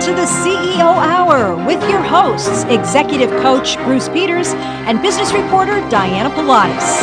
to the CEO Hour with your hosts, Executive Coach Bruce Peters and Business Reporter Diana Pilatus.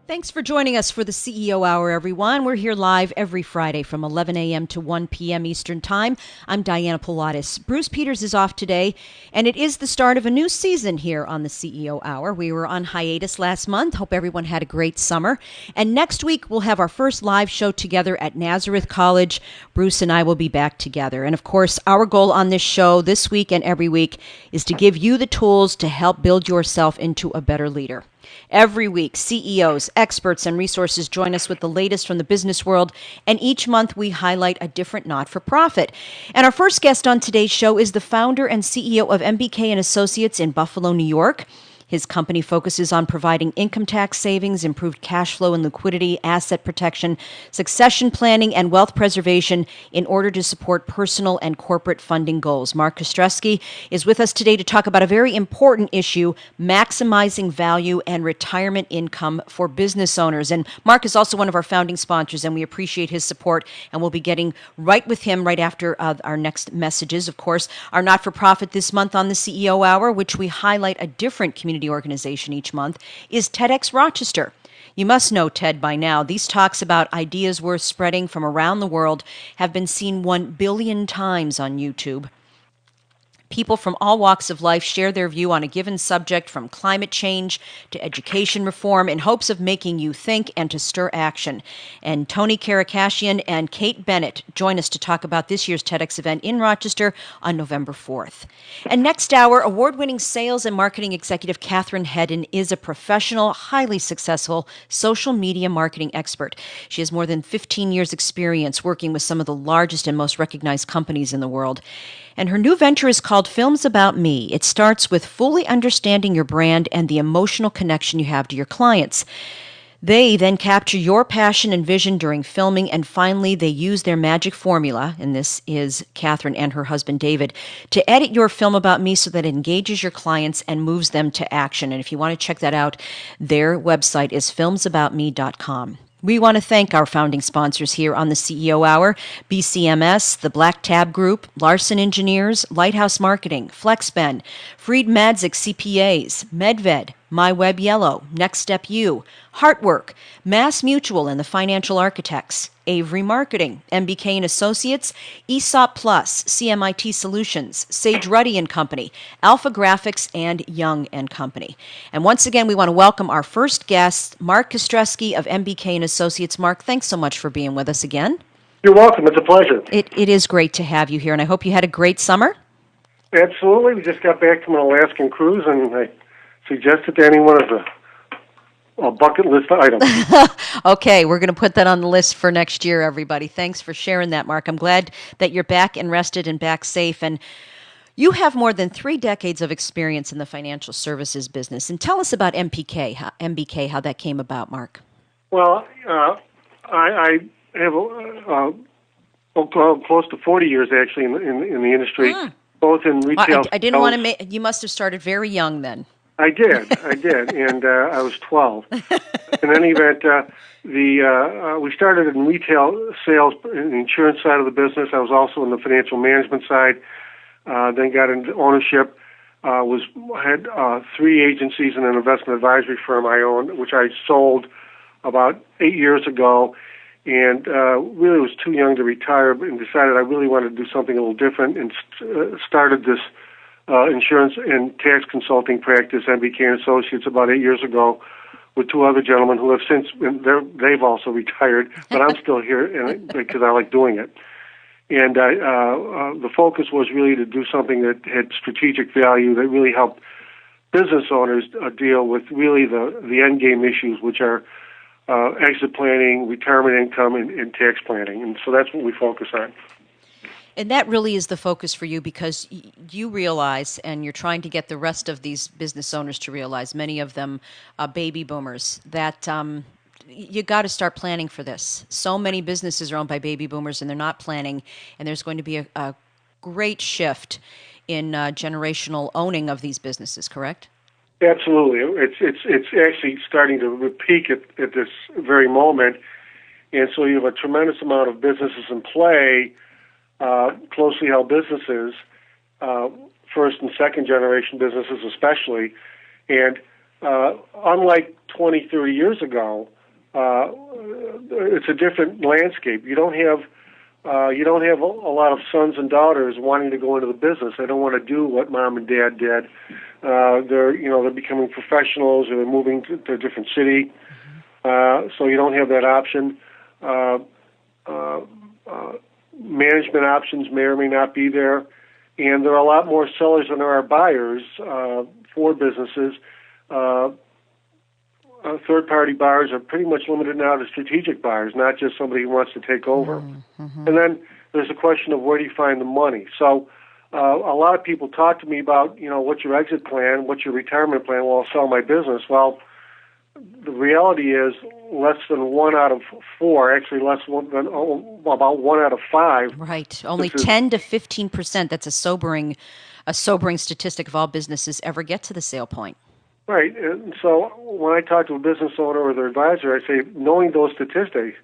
Thanks for joining us for the CEO Hour, everyone. We're here live every Friday from 11 a.m. to 1 p.m. Eastern Time. I'm Diana Pilatus. Bruce Peters is off today, and it is the start of a new season here on the CEO Hour. We were on hiatus last month. Hope everyone had a great summer. And next week, we'll have our first live show together at Nazareth College. Bruce and I will be back together. And of course, our goal on this show this week and every week is to give you the tools to help build yourself into a better leader. Every week, CEOs, experts, and resources join us with the latest from the business world, and each month we highlight a different not-for-profit. And our first guest on today's show is the founder and CEO of MBK & Associates in Buffalo, New York. His company focuses on providing income tax savings, improved cash flow and liquidity, asset protection, succession planning, and wealth preservation in order to support personal and corporate funding goals. Mark Kostresky is with us today to talk about a very important issue, maximizing value and retirement income for business owners. And Mark is also one of our founding sponsors, and we appreciate his support, and we'll be getting right with him right after our next messages. Of course, our not-for-profit this month on the CEO Hour, which we highlight a different community organization each month, is TEDx Rochester. You must know TED by now. These talks about ideas worth spreading from around the world have been seen 1 billion times on YouTube. People from all walks of life share their view on a given subject, from climate change to education reform, in hopes of making you think and to stir action. And Tony Karakashian and Kate Bennett join us to talk about this year's TEDx event in Rochester on November 4th. And next hour, award-winning sales and marketing executive Catherine Hedden is a professional, highly successful social media marketing expert. She has more than 15 years' experience working with some of the largest and most recognized companies in the world. And her new venture is called Films About Me. It starts with fully understanding your brand and the emotional connection you have to your clients. They then capture your passion and vision during filming, and finally they use their magic formula, and this is Catherine and her husband David, to edit your film about me so that it engages your clients and moves them to action. And if you want to check that out, their website is filmsaboutme.com. We want to thank our founding sponsors here on the CEO Hour: BCMS, the Black Tab Group, Larson Engineers, Lighthouse Marketing, FlexBen, Freed Madzik CPAs, Medved, MyWeb Yellow, Next Step U, Heartwork, Mass Mutual and the Financial Architects, Avery Marketing, MBK & Associates, ESOP Plus, CMIT Solutions, Sage Ruddy & Company, Alpha Graphics, and Young & Company. And once again, we want to welcome our first guest, Mark Kostresky of MBK & Associates. Mark, thanks so much for being with us again. You're welcome. It's a pleasure. It is great to have you here, and I hope you had a great summer. Absolutely. We just got back from an Alaskan cruise, and I suggested to anyone as a bucket list item. Okay, we're going to put that on the list for next year, everybody. Thanks for sharing that, Mark. I'm glad that you're back and rested and back safe. And you have more than 3 decades of experience in the financial services business. And tell us about MBK, how that came about, Mark. Well, I have close to 40 years, actually, in the industry, both in retail. I didn't want to you must have started very young then. I did, and I was 12. In any event, we started in retail sales, in the insurance side of the business. I was also in the financial management side. Then got into ownership. Had 3 agencies and an investment advisory firm I owned, which I sold about 8 years ago, and really was too young to retire, and decided I really wanted to do something a little different, and started this insurance and tax consulting practice, MBK & Associates, about 8 years ago, with 2 other gentlemen who have since, they've also retired, but I'm still here because I like doing it. And the focus was really to do something that had strategic value, that really helped business owners deal with really the end game issues, which are exit planning, retirement income, and tax planning. And so that's what we focus on. And that really is the focus for you, because you realize, and you're trying to get the rest of these business owners to realize, many of them baby boomers, that you got to start planning for this. So many businesses are owned by baby boomers, and they're not planning, and there's going to be a great shift in generational owning of these businesses, correct? Absolutely. It's actually starting to peak at this very moment. And so you have a tremendous amount of businesses in play closely held businesses, first and second generation businesses especially. And unlike 20, 30 years ago, it's a different landscape. You don't have a lot of sons and daughters wanting to go into the business. They don't want to do what mom and dad did. They're becoming professionals, or they're moving to a different city. So you don't have that option. Management options may or may not be there, and there are a lot more sellers than there are buyers for businesses. Third-party buyers are pretty much limited now to strategic buyers, not just somebody who wants to take over. Mm-hmm. And then there's the question of where do you find the money. So a lot of people talk to me about, what's your exit plan, what's your retirement plan? Well, I'll sell my business. Well, the reality is less than 1 out of 4, actually about 1 out of 5. Right. Only 10 to 15%. That's a sobering statistic of all businesses ever get to the sale point. Right. And so when I talk to a business owner or their advisor, I say, knowing those statistics,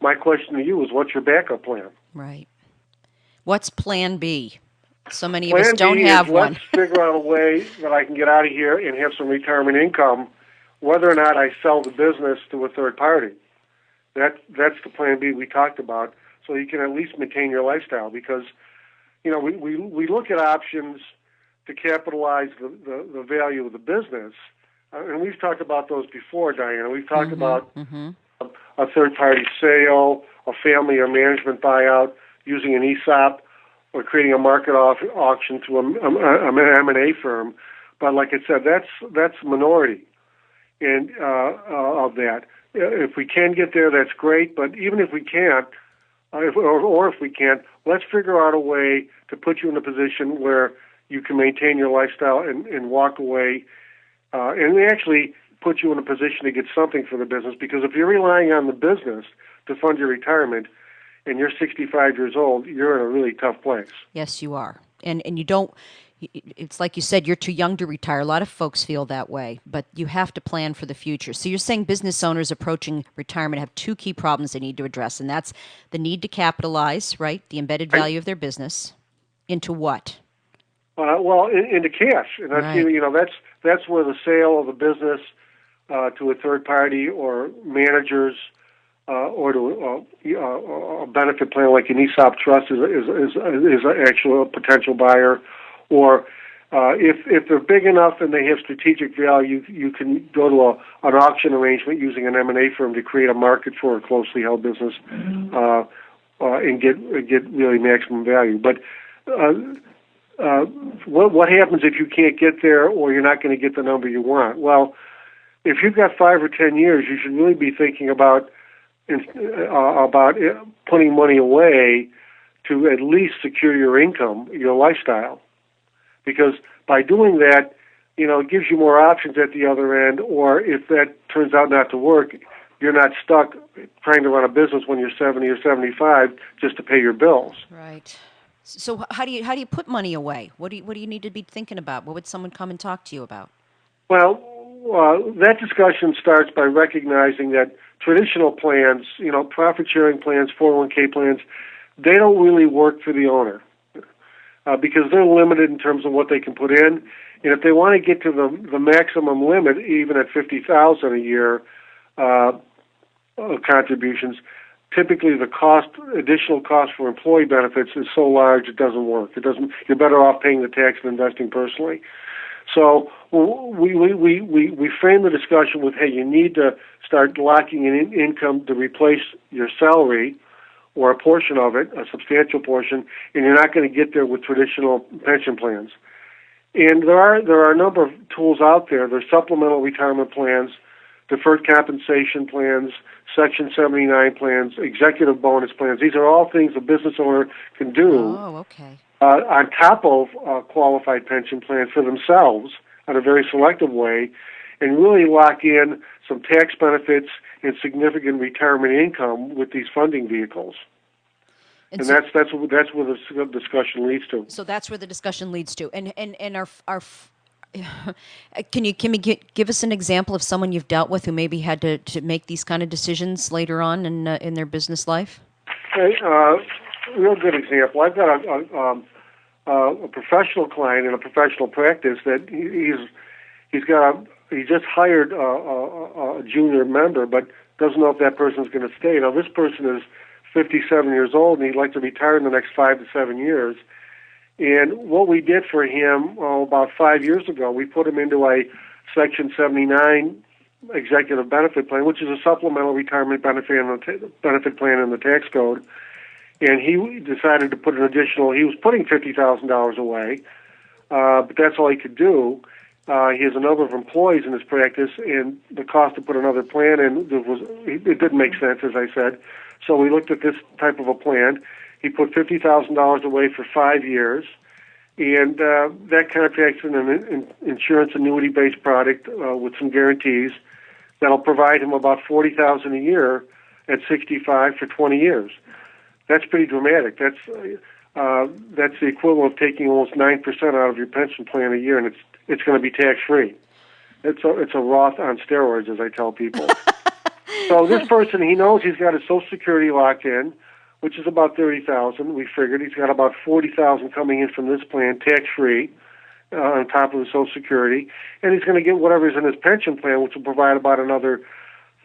my question to you is, what's your backup plan? Right. What's plan B? So many of us don't have one. Let's figure out a way that I can get out of here and have some retirement income, whether or not I sell the business to a third party. That's the plan B we talked about, so you can at least maintain your lifestyle. Because, we look at options to capitalize the value of the business, and we've talked about those before, Diana. We've talked about a third-party sale, a family or management buyout, using an ESOP, or creating a market auction to an M&A firm. But like I said, that's minority. And of that, if we can get there, that's great. But even if we can't, if we can't, let's figure out a way to put you in a position where you can maintain your lifestyle and walk away, and actually put you in a position to get something for the business. Because if you're relying on the business to fund your retirement, and you're 65 years old, you're in a really tough place. Yes, you are, and you don't. It's like you said, you're too young to retire. A lot of folks feel that way, but you have to plan for the future. So you're saying business owners approaching retirement have 2 key problems they need to address, and that's the need to capitalize, right, the embedded value of their business, into what? Into cash, and that's right. That's where the sale of a business to a third party or managers or to a benefit plan like an ESOP trust is an actual potential buyer. Or if they're big enough and they have strategic value, you can go to an auction arrangement using an M&A firm to create a market for a closely held business and get really maximum value. But what happens if you can't get there, or you're not going to get the number you want? Well, if you've got 5 or 10 years, you should really be thinking about putting money away to at least secure your income, your lifestyle. Because by doing that, it gives you more options at the other end, or if that turns out not to work, you're not stuck trying to run a business when you're 70 or 75 just to pay your bills. Right. So how do you put money away? What do you need to be thinking about? What would someone come and talk to you about? Well, that discussion starts by recognizing that traditional plans, profit-sharing plans, 401k plans, they don't really work for the owner. Because they're limited in terms of what they can put in, and if they want to get to the maximum limit, even at $50,000 a year of contributions, typically the additional cost for employee benefits is so large it doesn't work. You're better off paying the tax and investing personally. So we frame the discussion with, hey, you need to start locking in income to replace your salary, or a portion of it, a substantial portion, and you're not going to get there with traditional pension plans. And there are a number of tools out there. There's supplemental retirement plans, deferred compensation plans, Section 79 plans, executive bonus plans. These are all things a business owner can do on top of a qualified pension plan for themselves in a very selective way, and really lock in some tax benefits and significant retirement income with these funding vehicles. And so, that's where the discussion leads to. So that's where the discussion leads to. And our can you give us an example of someone you've dealt with who maybe had to make these kind of decisions later on in their business life? real good example. I've got a professional client in a professional practice that he just hired a junior member, but doesn't know if that person's going to stay. Now, this person is 57 years old, and he'd like to retire in the next 5 to 7 years. And what we did for him about 5 years ago, we put him into a Section 79 executive benefit plan, which is a supplemental retirement benefit plan in the tax code. And he decided to put he was putting $50,000 away, but that's all he could do. He has a number of employees in his practice, and the cost to put another plan in, it didn't make sense, as I said. So we looked at this type of a plan. He put $50,000 away for 5 years, and that contract's in an insurance annuity-based product with some guarantees that'll provide him about $40,000 a year at 65 for 20 years. That's pretty dramatic. That's the equivalent of taking almost 9% out of your pension plan a year, and it's going to be tax-free. It's a Roth on steroids, as I tell people. So this person, he knows he's got his Social Security locked in, which is about $30,000. We figured he's got about $40,000 coming in from this plan, tax-free, on top of the Social Security, and he's going to get whatever's in his pension plan, which will provide about another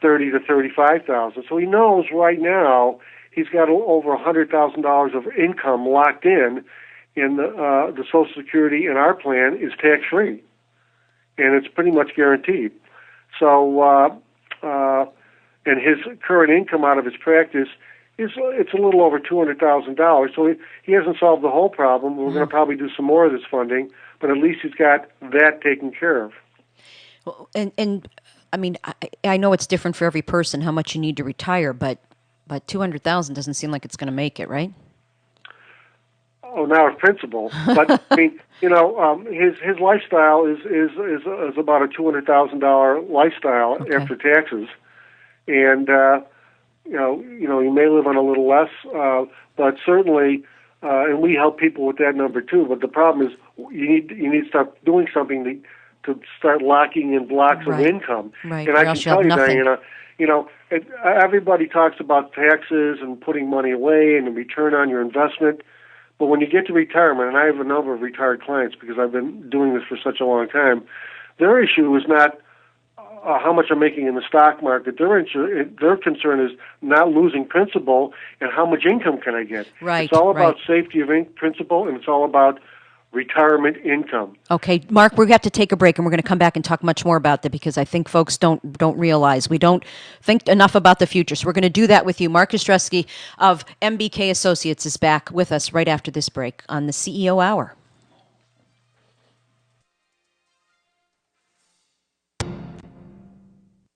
$30,000 to $35,000. So he knows right now he's got over $100,000 of income locked in the Social Security, and our plan is tax-free, and it's pretty much guaranteed. So, and his current income out of his practice it's a little over $200,000. So he hasn't solved the whole problem. We're going to probably do some more of this funding, but at least he's got that taken care of. Well, and I mean, I know it's different for every person how much you need to retire, but $200,000 doesn't seem like it's going to make it, right? Oh, now it's principal, but I mean, his lifestyle is about a $200,000 lifestyle after taxes, and you may live on a little less, but certainly, and we help people with that number too. But the problem is you need to start doing something to start locking in blocks of income. Right. And I can tell you, Diana, everybody talks about taxes and putting money away and the return on your investment. But when you get to retirement, and I have a number of retired clients because I've been doing this for such a long time, their issue is not how much I'm making in the stock market. Their concern is not losing principal and how much income can I get. Right. It's all about safety of principal, and it's all about retirement income. Okay, Mark, we're going to have to take a break, and we're going to come back and talk much more about that because I think folks don't realize we don't think enough about the future. So we're going to do that with you. Mark Ostrowski of MBK Associates is back with us right after this break on the CEO Hour.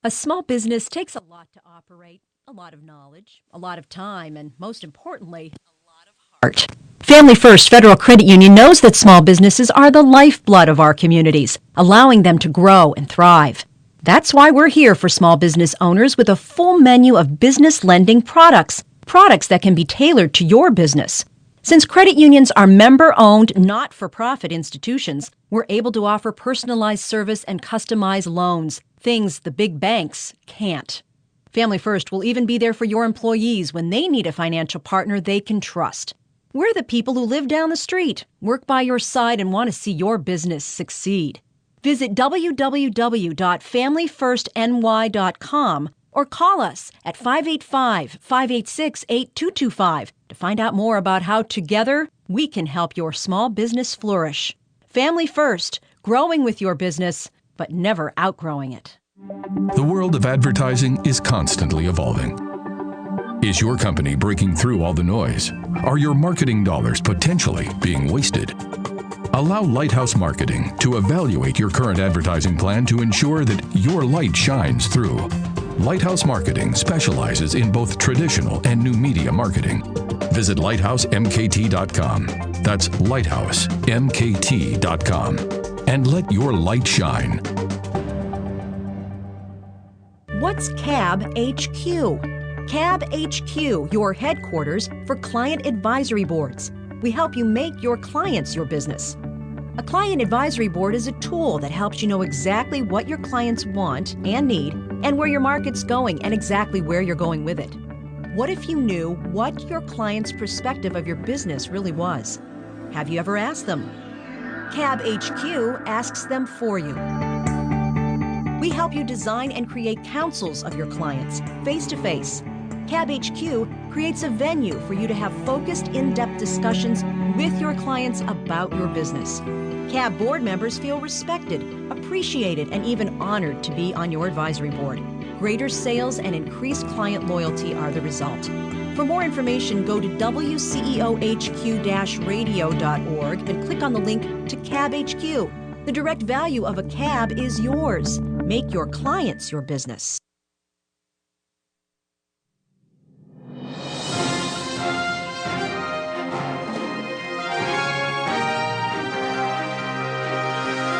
A small business takes a lot to operate, a lot of knowledge, a lot of time, and most importantly, a lot of heart. Family First Federal Credit Union knows that small businesses are the lifeblood of our communities, allowing them to grow and thrive. That's why we're here for small business owners with a full menu of business lending products that can be tailored to your business. Since credit unions are member-owned, not-for-profit institutions, we're able to offer personalized service and customized loans, things the big banks can't. Family First will even be there for your employees when they need a financial partner they can trust. We're the people who live down the street, work by your side, and want to see your business succeed. Visit www.familyfirstny.com or call us at 585-586-8225 to find out more about how together we can help your small business flourish. Family First, growing with your business, but never outgrowing it. The world of advertising is constantly evolving. Is your company breaking through all the noise? Are your marketing dollars potentially being wasted? Allow Lighthouse Marketing to evaluate your current advertising plan to ensure that your light shines through. Lighthouse Marketing specializes in both traditional and new media marketing. Visit lighthousemkt.com. That's lighthousemkt.com. And let your light shine. What's CAB HQ? CAB HQ, your headquarters for client advisory boards. We help you make your clients your business. A client advisory board is a tool that helps you know exactly what your clients want and need and where your market's going and exactly where you're going with it. What if you knew what your client's perspective of your business really was? Have you ever asked them? CAB HQ asks them for you. We help you design and create councils of your clients, face-to-face. CAB HQ creates a venue for you to have focused, in-depth discussions with your clients about your business. CAB board members feel respected, appreciated, and even honored to be on your advisory board. Greater sales and increased client loyalty are the result. For more information, go to WCEOHQ-radio.org and click on the link to CAB HQ. The direct value of a CAB is yours. Make your clients your business.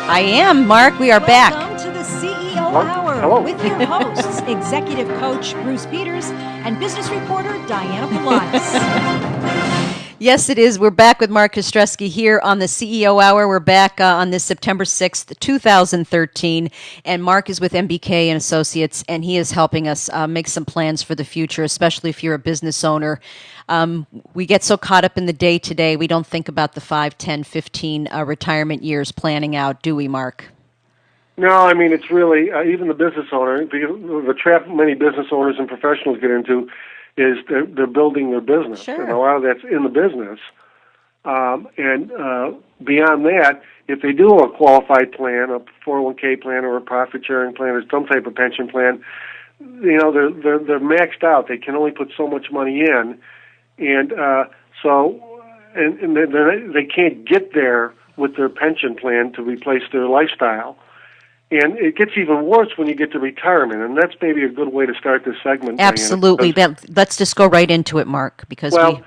I am, Mark. We are back. Welcome to the CEO Hour Hello. with your hosts, Executive Coach Bruce Peters and Business Reporter Diana Pilates. Yes, it is. We're back with Mark Kostresky here on the CEO Hour. We're back on this September 6th, 2013, and Mark is with MBK and Associates, and he is helping us make some plans for the future, especially if you're a business owner. We get so caught up in the day-to-day, we don't think about the 5, 10, 15 retirement years planning out, do we, Mark? No, I mean, it's really, even the business owner, the trap many business owners and professionals get into is they're building their business. Sure. And a lot of that's in the business. Beyond that, if they do a qualified plan, a 401k plan or a profit-sharing plan or some type of pension plan, you know, they're maxed out. They can only put so much money in. And they can't get there with their pension plan to replace their lifestyle. And it gets even worse when you get to retirement, and that's maybe a good way to start this segment. Absolutely. Let's just go right into it, Mark, because this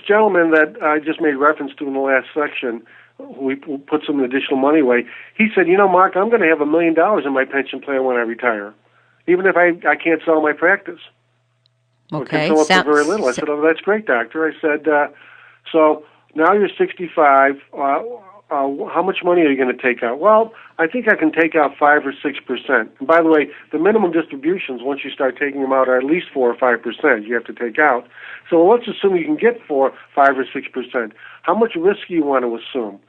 gentleman that I just made reference to in the last section, who put some additional money away, he said, you know, Mark, I'm going to have $1 million in my pension plan when I retire, even if I can't sell my practice. Okay. Or can sell it for very little. I said, oh, that's great, doctor. I said, so now you're 65. How much money are you going to take out? Well, I think I can take out 5 or 6%. And by the way, the minimum distributions, once you start taking them out, are at least 4 or 5% you have to take out. So let's assume you can get 5 or 6%. How much risk do you want to assume?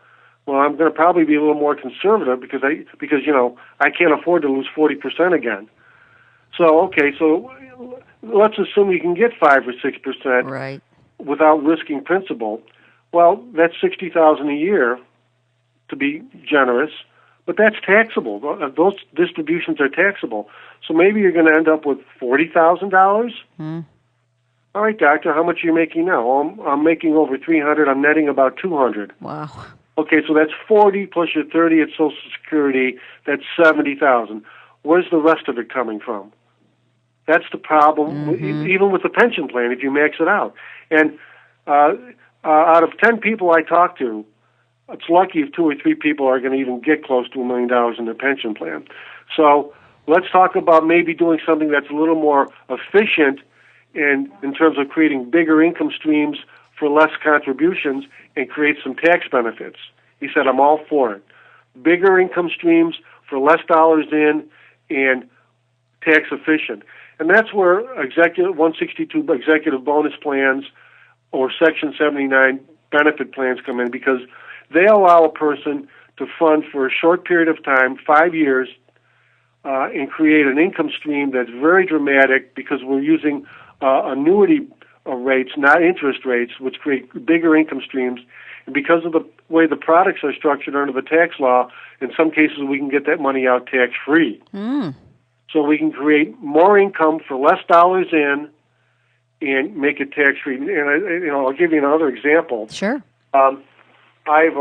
Well, I'm going to probably be a little more conservative because you know, I can't afford to lose 40% again. So let's assume you can get 5 or 6%, right, without risking principal. Well, that's $60,000 a year, to be generous, but that's taxable. Those distributions are taxable. So maybe you're going to end up with $40,000. All right, doctor, how much are you making now? Well, I'm making over $300. I'm netting about $200. Wow. Okay, so that's 40 plus your 30 at Social Security. That's $70,000. Where's the rest of it coming from? That's the problem, even with the pension plan, if you max it out. And out of 10 people I talk to, it's lucky if 2 or 3 people are going to even get close to $1 million in their pension plan. So let's talk about maybe doing something that's a little more efficient in terms of creating bigger income streams for less contributions and create some tax benefits. He said, I'm all for it. Bigger income streams for less dollars in and tax efficient. And that's where 162 executive bonus plans or Section 79 benefit plans come in, because they allow a person to fund for a short period of time, 5 years, and create an income stream that's very dramatic, because we're using annuity rates, not interest rates, which create bigger income streams. And because of the way the products are structured under the tax law, in some cases we can get that money out tax-free. So we can create more income for less dollars in and make it tax-free. And I'll give you another example. Sure. I have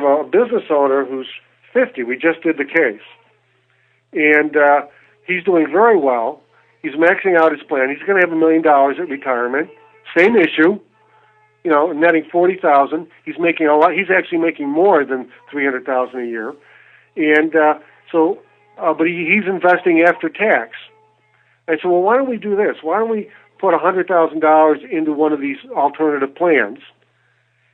a business owner who's 50. We just did the case. And he's doing very well. He's maxing out his plan. He's going to have $1 million at retirement. Same issue, netting $40,000. He's making a lot. He's actually making more than $300,000 a year. And but he's investing after tax. I said, well, why don't we do this? Why don't we put $100,000 into one of these alternative plans?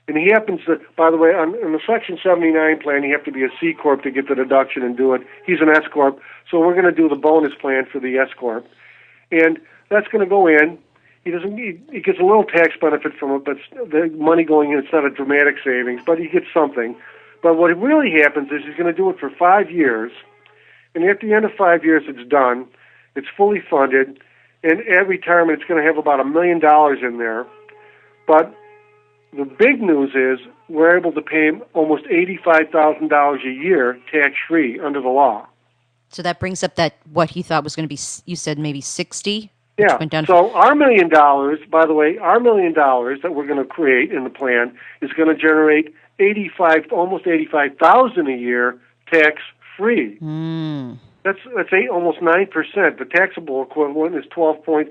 And he happens to, by the way, in the Section 79 plan, you have to be a C Corp to get the deduction and do it. He's an S Corp, so we're going to do the bonus plan for the S Corp. And that's going to go in. He gets a little tax benefit from it, but the money going in, it's not a dramatic savings, but he gets something. But what really happens is he's going to do it for 5 years, and at the end of 5 years, it's done. It's fully funded, and at retirement, it's going to have about $1 million in there. But the big news is we're able to pay him almost $85,000 a year tax-free under the law. So that brings up that what he thought was going to be, you said maybe 60? Yeah. So our $1 million, by the way, our $1 million that we're going to create in the plan is going to generate almost $85,000 a year tax-free. That's almost 9%. The taxable equivalent is 12 point.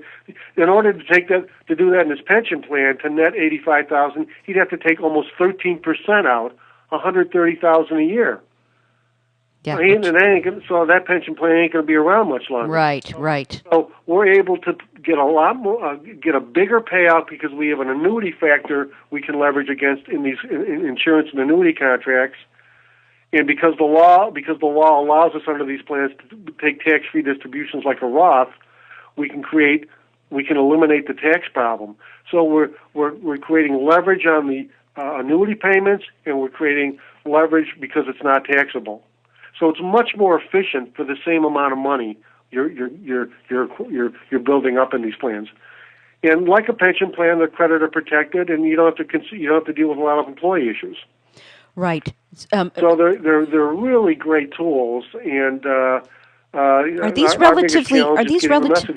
In order to do that in his pension plan to net $85,000, he'd have to take almost 13% out, $130,000 a year. Yeah, so that pension plan ain't going to be around much longer. Right. So we're able to get a lot more, get a bigger payout because we have an annuity factor we can leverage against in these insurance and annuity contracts, and because the law allows us under these plans to take tax-free distributions like a Roth, we can eliminate the tax problem. So we're creating leverage on the annuity payments, and we're creating leverage because it's not taxable. So it's much more efficient for the same amount of money you're building up in these plans. And like a pension plan, they're creditor protected, and you don't have to deal with a lot of employee issues. Right. So they're really great tools, and are these relatively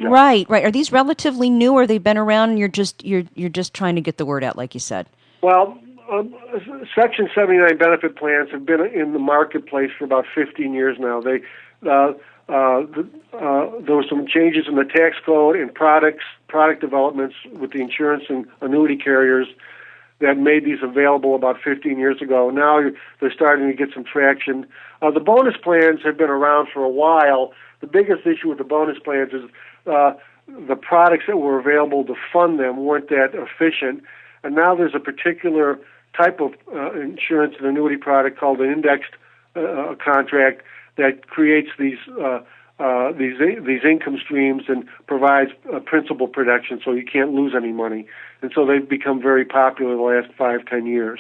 right? Are these relatively new, or they've been around and you're just trying to get the word out, like you said? Well, Section 79 benefit plans have been in the marketplace for about 15 years now. There were some changes in the tax code and product developments with the insurance and annuity carriers that made these available about 15 years ago. Now they're starting to get some traction. The bonus plans have been around for a while. The biggest issue with the bonus plans is the products that were available to fund them weren't that efficient. And now there's a particular type of insurance and annuity product called an indexed contract that creates these income streams and provides principal protection, so you can't lose any money. And so they've become very popular the last 5-10 years.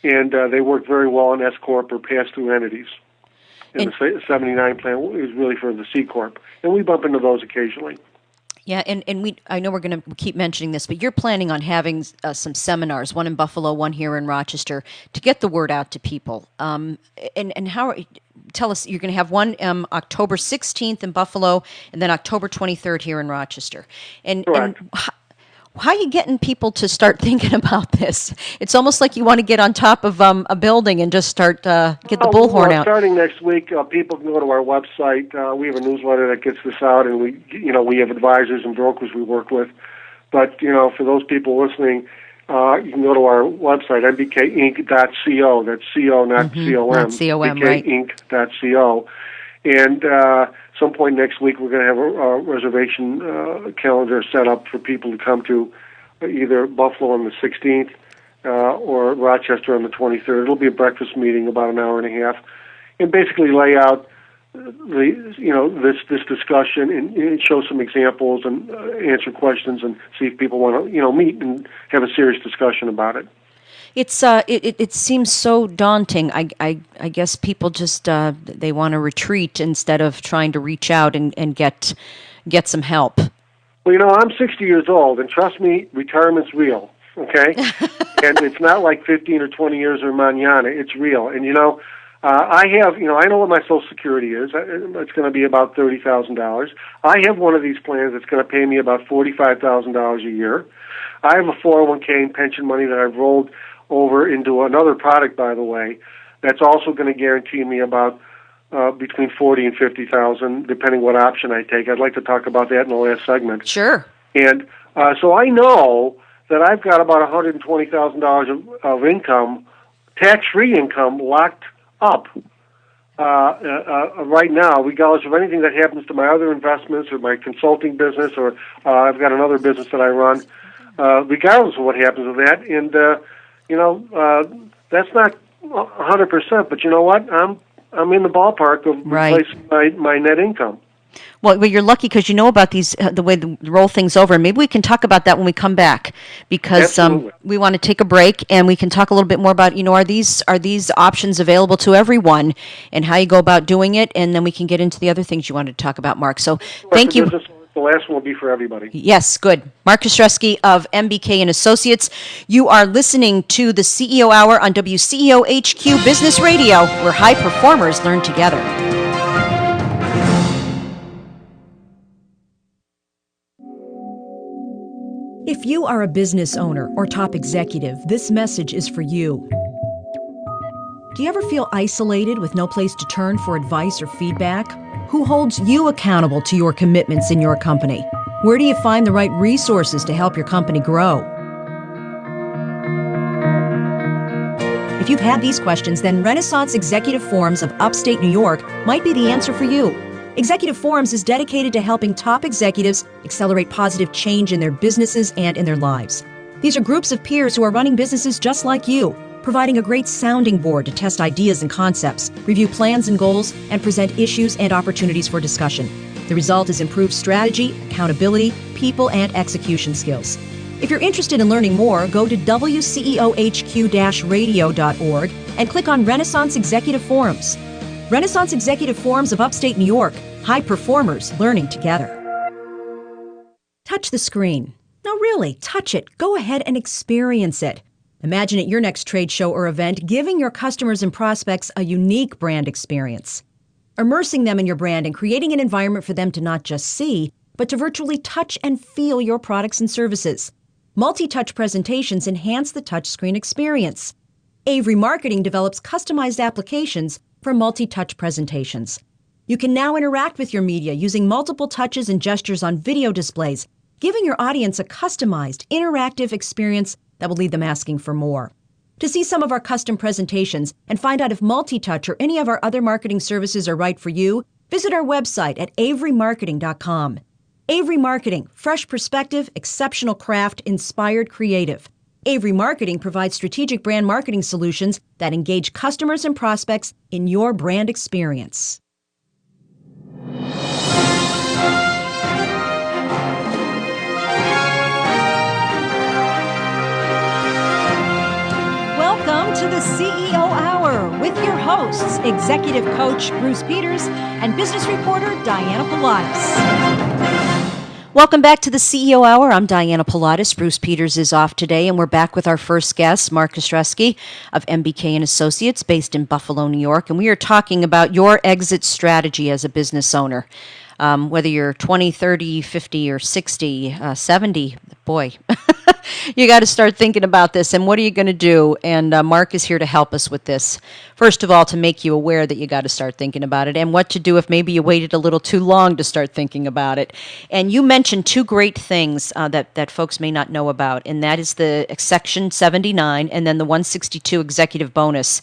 And they work very well in S Corp or pass-through entities. And the 79 plan is really for the C Corp, and we bump into those occasionally. Yeah, and I know we're going to keep mentioning this, but you're planning on having some seminars, one in Buffalo, one here in Rochester, to get the word out to people. And how? Tell us, you're going to have one October 16th in Buffalo, and then October 23rd here in Rochester. Correct. And how are you getting people to start thinking about this? It's almost like you want to get on top of a building and just start get the bullhorn out. Starting next week, people can go to our website. We have a newsletter that gets this out, and we have advisors and brokers we work with. But for those people listening, you can go to our website, mbkinc.co. That's CO, not COM. Not COM, right? mbkinc.co. And some point next week, we're going to have a reservation calendar set up for people to come to either Buffalo on the 16th or Rochester on the 23rd. It'll be a breakfast meeting, about an hour and a half, and basically lay out this discussion and show some examples and answer questions and see if people want to meet and have a serious discussion about it. It's it seems so daunting. I guess people just they want to retreat instead of trying to reach out and get some help. Well, I'm 60 years old, and trust me, retirement's real. Okay, and it's not like 15 or 20 years or mañana. It's real, and I have I know what my Social Security is. It's going to be about $30,000. I have one of these plans that's going to pay me about $45,000 a year. I have a 401k and pension money that I've rolled over into another product, by the way, that's also going to guarantee me about between $40,000 and $50,000, depending what option I take. I'd like to talk about that in the last segment. Sure. And so I know that I've got about $120,000 of income, tax-free income, locked up right now, regardless of anything that happens to my other investments or my consulting business, or I've got another business that I run. Regardless of what happens with that, and that's not 100%, but you know what? I'm in the ballpark of replacing my net income. Well, you're lucky because you know about these, the way to roll things over. Maybe we can talk about that when we come back, because we want to take a break and we can talk a little bit more about, are these options available to everyone and how you go about doing it, and then we can get into the other things you wanted to talk about, Mark. So thank you. The last one will be for everybody. Yes, good. Mark Kostresky of MBK and Associates. You are listening to the CEO Hour on WCEO HQ Business Radio, where high performers learn together. If you are a business owner or top executive, this message is for you. Do you ever feel isolated with no place to turn for advice or feedback? Who holds you accountable to your commitments in your company? Where do you find the right resources to help your company grow? If you've had these questions, then Renaissance Executive Forums of Upstate New York might be the answer for you. Executive Forums is dedicated to helping top executives accelerate positive change in their businesses and in their lives. These are groups of peers who are running businesses just like you, providing a great sounding board to test ideas and concepts, review plans and goals, and present issues and opportunities for discussion. The result is improved strategy, accountability, people, and execution skills. If you're interested in learning more, go to WCEOHQ-radio.org and click on Renaissance Executive Forums. Renaissance Executive Forums of Upstate New York, high performers learning together. Touch the screen. No, really, touch it. Go ahead and experience it. Imagine at your next trade show or event, giving your customers and prospects a unique brand experience. Immersing them in your brand and creating an environment for them to not just see, but to virtually touch and feel your products and services. Multi-touch presentations enhance the touchscreen experience. Avery Marketing develops customized applications for multi-touch presentations. You can now interact with your media using multiple touches and gestures on video displays, giving your audience a customized, interactive experience that will leave them asking for more. To see some of our custom presentations and find out if multi-touch or any of our other marketing services are right for you, visit our website at averymarketing.com. Avery Marketing, fresh perspective, exceptional craft, inspired creative. Avery Marketing provides strategic brand marketing solutions that engage customers and prospects in your brand experience. Welcome to the CEO Hour with your hosts, Executive Coach Bruce Peters and Business Reporter Diana Pilatus. Welcome back to the CEO Hour. I'm Diana Pilatus. Bruce Peters is off today, and we're back with our first guest, Mark Kostresky of MBK and Associates, based in Buffalo, New York. And we are talking about your exit strategy as a business owner. Whether you're 20, 30, 50, or 60, 70, boy, you got to start thinking about this. And what are you going to do? And Mark is here to help us with this. First of all, to make you aware that you got to start thinking about it, and what to do if maybe you waited a little too long to start thinking about it. And you mentioned two great things that folks may not know about, and that is the Section 79 and then the 162 executive bonus.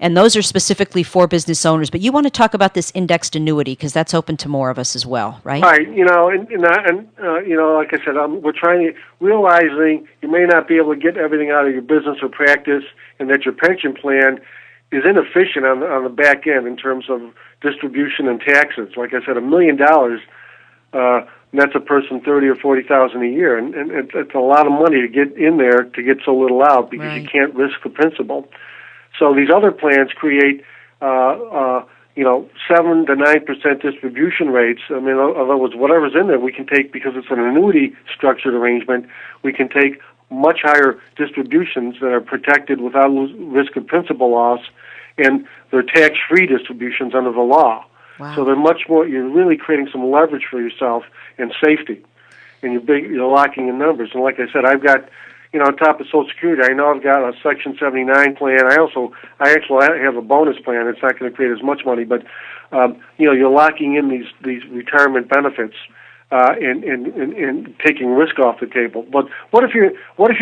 And those are specifically for business owners. But you want to talk about this indexed annuity because that's open to more of us as well, right? Right. And like I said, we're realizing you may not be able to get everything out of your business or practice, and that your pension plan is inefficient on the back end in terms of distribution and taxes. Like I said, $1 million nets a person $30,000 or $40,000 a year, and it's a lot of money to get in there to get so little out because you can't risk the principal. So these other plans create, 7 to 9% distribution rates. I mean, in other words, whatever's in there, we can take, because it's an annuity structured arrangement, we can take much higher distributions that are protected without risk of principal loss, and they're tax-free distributions under the law. Wow. So they're much more. You're really creating some leverage for yourself and safety, and you're locking in numbers. And like I said, I've got. On top of Social Security, I know I've got a Section 79 plan. I actually have a bonus plan. It's not going to create as much money, but you're locking in these retirement benefits and taking risk off the table. But what if you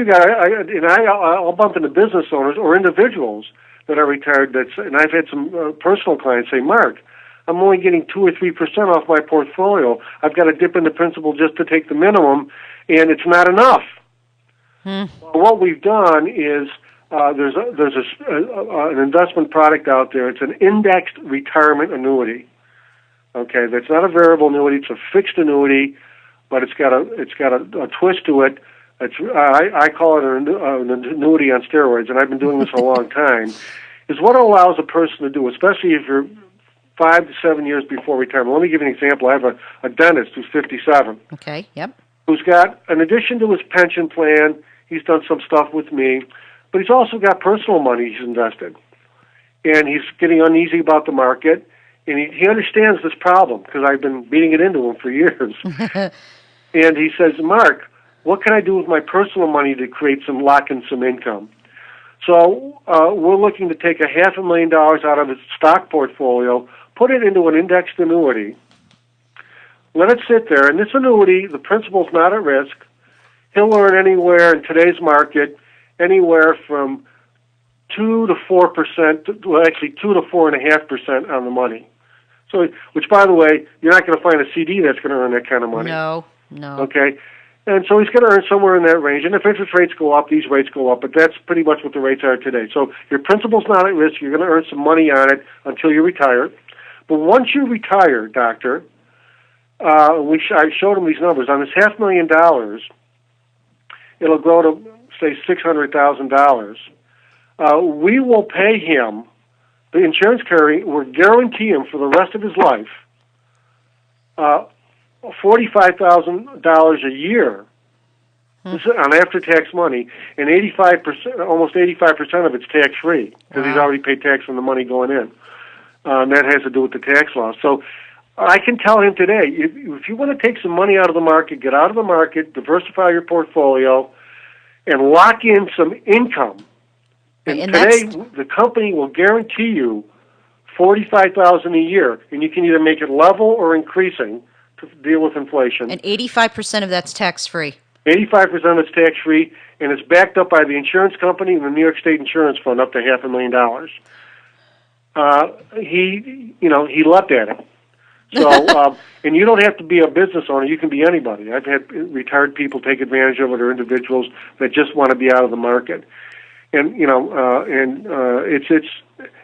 got? I'll bump into business owners or individuals that are retired. And I've had some personal clients say, Mark, I'm only getting 2 or 3% off my portfolio. I've got to dip into principal just to take the minimum, and it's not enough. Well, what we've done is there's an investment product out there. It's an indexed retirement annuity. Okay, that's not a variable annuity; it's a fixed annuity, but it's got a twist to it. I call it an annuity on steroids, and I've been doing this a long time. Is what it allows a person to do, especially if you're 5 to 7 years before retirement. Let me give you an example. I have a dentist who's 57. Okay, yep. Who's got, in addition to his pension plan, he's done some stuff with me, but he's also got personal money he's invested. And he's getting uneasy about the market, and he understands this problem because I've been beating it into him for years. And he says, Mark, what can I do with my personal money to create lock in some income? So we're looking to take $500,000 out of his stock portfolio, put it into an indexed annuity, let it sit there. And this annuity, the principal's not at risk. He'll earn anywhere in today's market, anywhere from 2 to 4%, well, actually 2 to 4.5% on the money. So, which, by the way, you're not going to find a CD that's going to earn that kind of money. No. Okay? And so he's going to earn somewhere in that range. And if interest rates go up, these rates go up. But that's pretty much what the rates are today. So your principal's not at risk. You're going to earn some money on it until you retire. But once you retire, doctor, I showed him these numbers. On this $500,000, it'll grow to, say, $600,000. We will pay him, the insurance carrier will guarantee him for the rest of his life, $45,000 a year on after-tax money, and 85%, almost 85% of it's tax-free because he's already paid tax on the money going in. And that has to do with the tax law. So I can tell him today, if you want to take some money out of the market, get out of the market, diversify your portfolio, and lock in some income. And today, the company will guarantee you $45,000 a year, and you can either make it level or increasing to deal with inflation. And 85% of that's tax-free. 85% is tax-free, and it's backed up by the insurance company and the New York State Insurance Fund up to $500,000. He leapt at it. So, and you don't have to be a business owner. You can be anybody. I've had retired people take advantage of it, or individuals that just want to be out of the market. And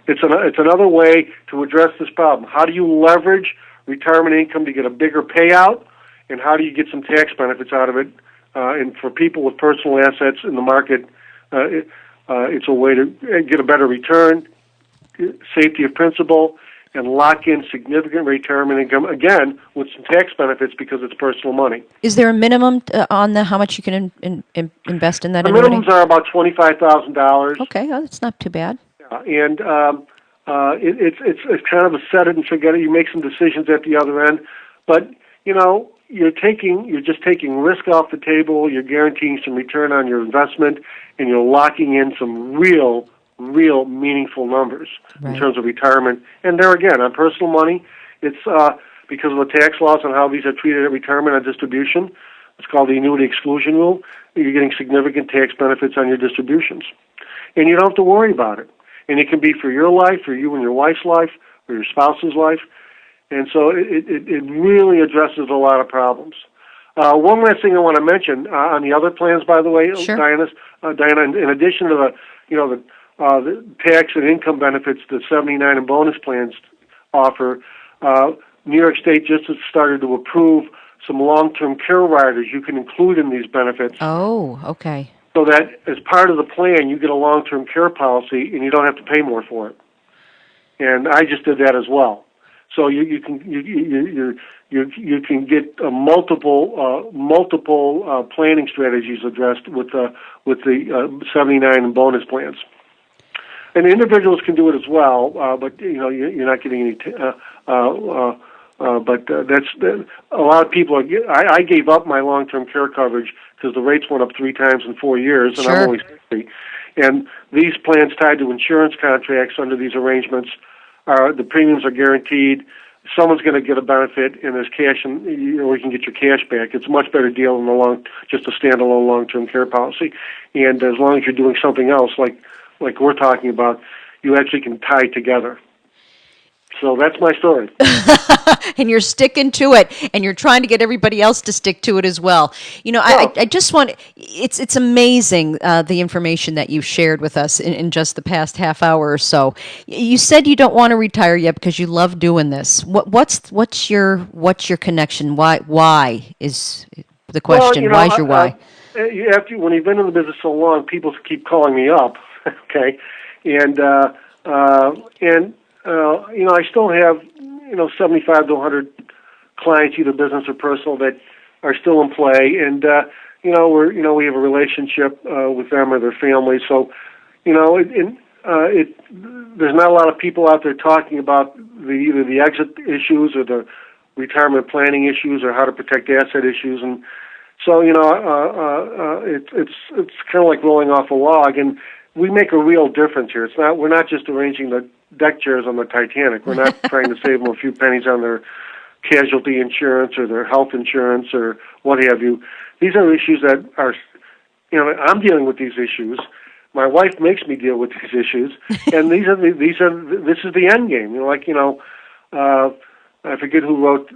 it's another way to address this problem. How do you leverage retirement income to get a bigger payout, and how do you get some tax benefits out of it? And for people with personal assets in the market, it's a way to get a better return, safety of principal, and lock in significant retirement income, again, with some tax benefits because it's personal money. Is there a minimum on how much you can invest in that annuity? The minimums are about $25,000. Okay, that's not too bad. And it's kind of a set it and forget it. You make some decisions at the other end, but you're just taking risk off the table. You're guaranteeing some return on your investment, and you're locking in some real meaningful numbers in terms of retirement. And there again, on personal money, it's because of the tax laws and how these are treated at retirement on distribution. It's called the annuity exclusion rule. You're getting significant tax benefits on your distributions, and you don't have to worry about it. And it can be for your life, for you and your wife's life, or your spouse's life. And so it really addresses a lot of problems. One last thing I want to mention on the other plans, by the way, sure. Diana, in addition to the tax and income benefits that 79 and bonus plans offer, New York State just has started to approve some long-term care riders you can include in these benefits. Oh, okay. So that as part of the plan, you get a long-term care policy and you don't have to pay more for it. And I just did that as well. So you can get multiple planning strategies addressed with the 79 and bonus plans. And individuals can do it as well, but you're not getting any. But that's a lot of people. I gave up my long-term care coverage because the rates went up 3 times in 4 years, and sure. I'm only 60. And these plans tied to insurance contracts under these arrangements, the premiums are guaranteed. Someone's going to get a benefit, and there's cash, and you can get your cash back. It's a much better deal than just a standalone long-term care policy. And as long as you're doing something else, like we're talking about, you actually can tie together. So that's my story. And you're sticking to it, and you're trying to get everybody else to stick to it as well. I just want, it's amazing the information that you shared with us in just the past half hour or so. You said you don't want to retire yet because you love doing this. What's your connection? Why is the question? Well, Why's your why? When you've been in the business so long, people keep calling me up, okay, and I still have 75 to 100 clients, either business or personal, that are still in play, and we have a relationship with them or their families. So, there's not a lot of people out there talking about either the exit issues or the retirement planning issues or how to protect asset issues, and so it's kind of like rolling off a log, and we make a real difference here. We're not just arranging the deck chairs on the Titanic. We're not trying to save them a few pennies on their casualty insurance or their health insurance or what have you. These are issues that are, I'm dealing with these issues. My wife makes me deal with these issues, and this is the end game. I forget who wrote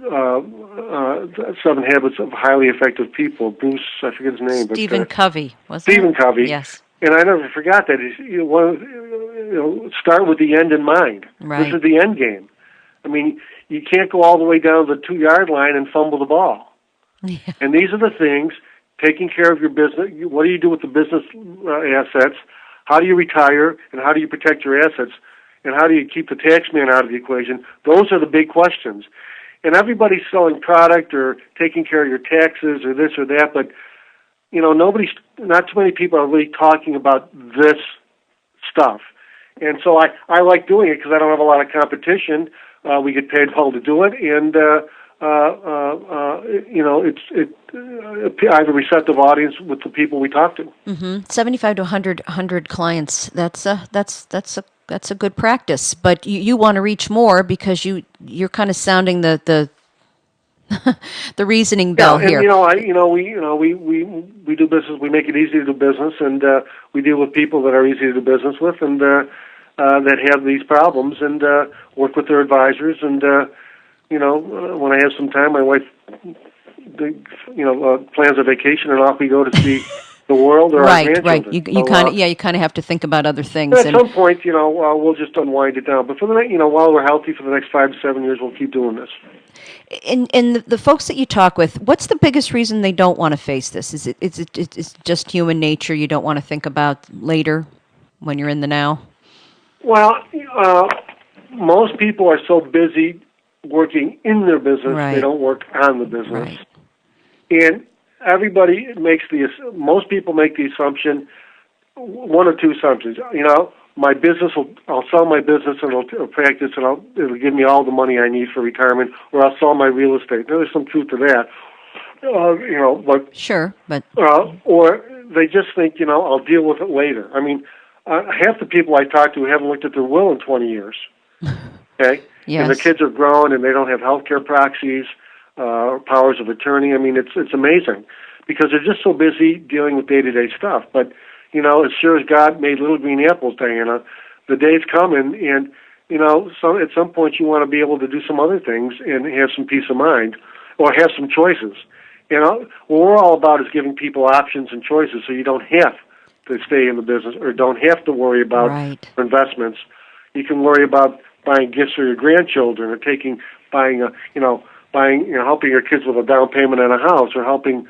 7 Habits of Highly Effective People. Bruce, I forget his name. Stephen Covey, wasn't it? Stephen Covey. Yes. And I never forgot that. Start with the end in mind. Right. This is the end game. I mean, you can't go all the way down to the 2-yard line and fumble the ball. Yeah. And these are the things, taking care of your business. What do you do with the business assets? How do you retire? And how do you protect your assets? And how do you keep the tax man out of the equation? Those are the big questions. And everybody's selling product or taking care of your taxes or this or that, but not too many people are really talking about this stuff. And so I like doing it because I don't have a lot of competition. We get paid well to do it, and I have a receptive audience with the people we talk to. Mm-hmm. 75 to 100 clients. That's a good practice. But you want to reach more because you're kind of sounding the the reasoning bell here. We do business. We make it easy to do business, and we deal with people that are easy to do business with, and that have these problems, and work with their advisors. And when I have some time, my wife, plans a vacation, and off we go to see the world or our grandchildren. Right. You kind of have to think about other things. At some point, we'll just unwind it down. But for the while we're healthy, for the next 5 to 7 years, we'll keep doing this. And the folks that you talk with, what's the biggest reason they don't want to face this? Is it just human nature? You don't want to think about later when you're in the now? Well, most people are so busy working in their business, they don't work on the business. Right. And most people make the assumption, one or two assumptions. My business I'll sell my business and it'll practice and it'll give me all the money I need for retirement, or I'll sell my real estate. There's some truth to that. But sure, but or they just think, I'll deal with it later. I mean, half the people I talk to haven't looked at their will in 20 years. Okay, yes. And the kids are grown and they don't have healthcare proxies, powers of attorney. I mean, it's amazing because they're just so busy dealing with day-to-day stuff. But as sure as God made little green apples, Diana, the day's coming, and at some point you want to be able to do some other things and have some peace of mind, or have some choices. What we're all about is giving people options and choices, so you don't have to stay in the business or don't have to worry about investments. You can worry about buying gifts for your grandchildren, or helping your kids with a down payment on a house, or helping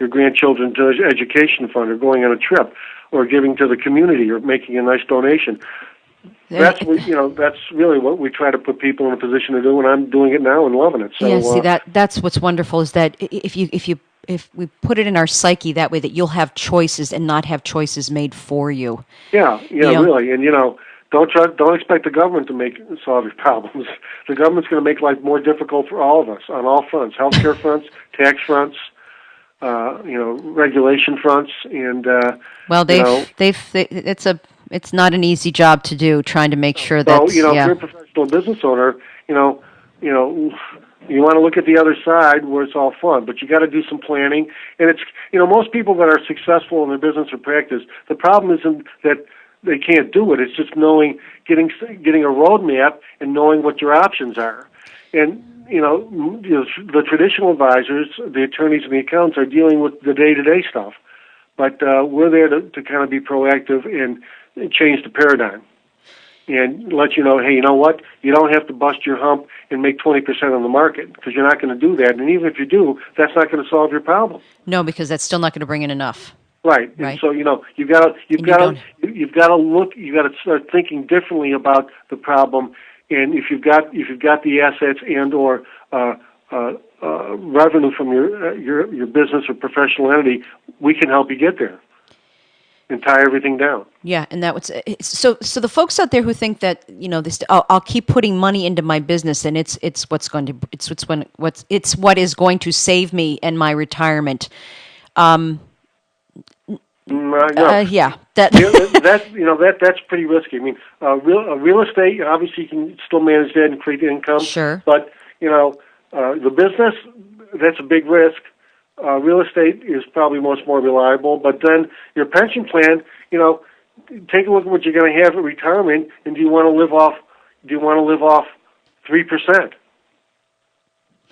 your grandchildren's education fund, or going on a trip, or giving to the community, or making a nice donation. That's really what we try to put people in a position to do, and I'm doing it now and loving it. So, that's what's wonderful is that if we put it in our psyche that way, that you'll have choices and not have choices made for you. Yeah, really, and don't expect the government to solve your problems. The government's going to make life more difficult for all of us on all fronts: healthcare fronts, tax fronts, regulation fronts, and it's not an easy job to do, trying to make sure that. If you're a professional business owner, you want to look at the other side where it's all fun, but you got to do some planning. And it's most people that are successful in their business or practice, the problem isn't that they can't do it. It's just getting a roadmap and knowing what your options are. And the traditional advisors, the attorneys and the accountants, are dealing with the day-to-day stuff. But we're there to kind of be proactive and change the paradigm and let you know, hey, you know what? You don't have to bust your hump and make 20% on the market, because you're not going to do that. And even if you do, that's not going to solve your problem. No, because that's still not going to bring in enough. Right. And so you've got to start thinking differently about the problem. And if you've got the assets and or revenue from your business or professional entity, we can help you get there and tie everything down. Yeah, and that was so the folks out there who think that I'll keep putting money into my business and it's what is going to save me and my retirement. No. Yeah, that's pretty risky. I mean, real estate, obviously you can still manage that and create income. Sure. But the business, that's a big risk. Real estate is probably much more reliable. But then your pension plan, take a look at what you're going to have at retirement, and do you want to live off 3%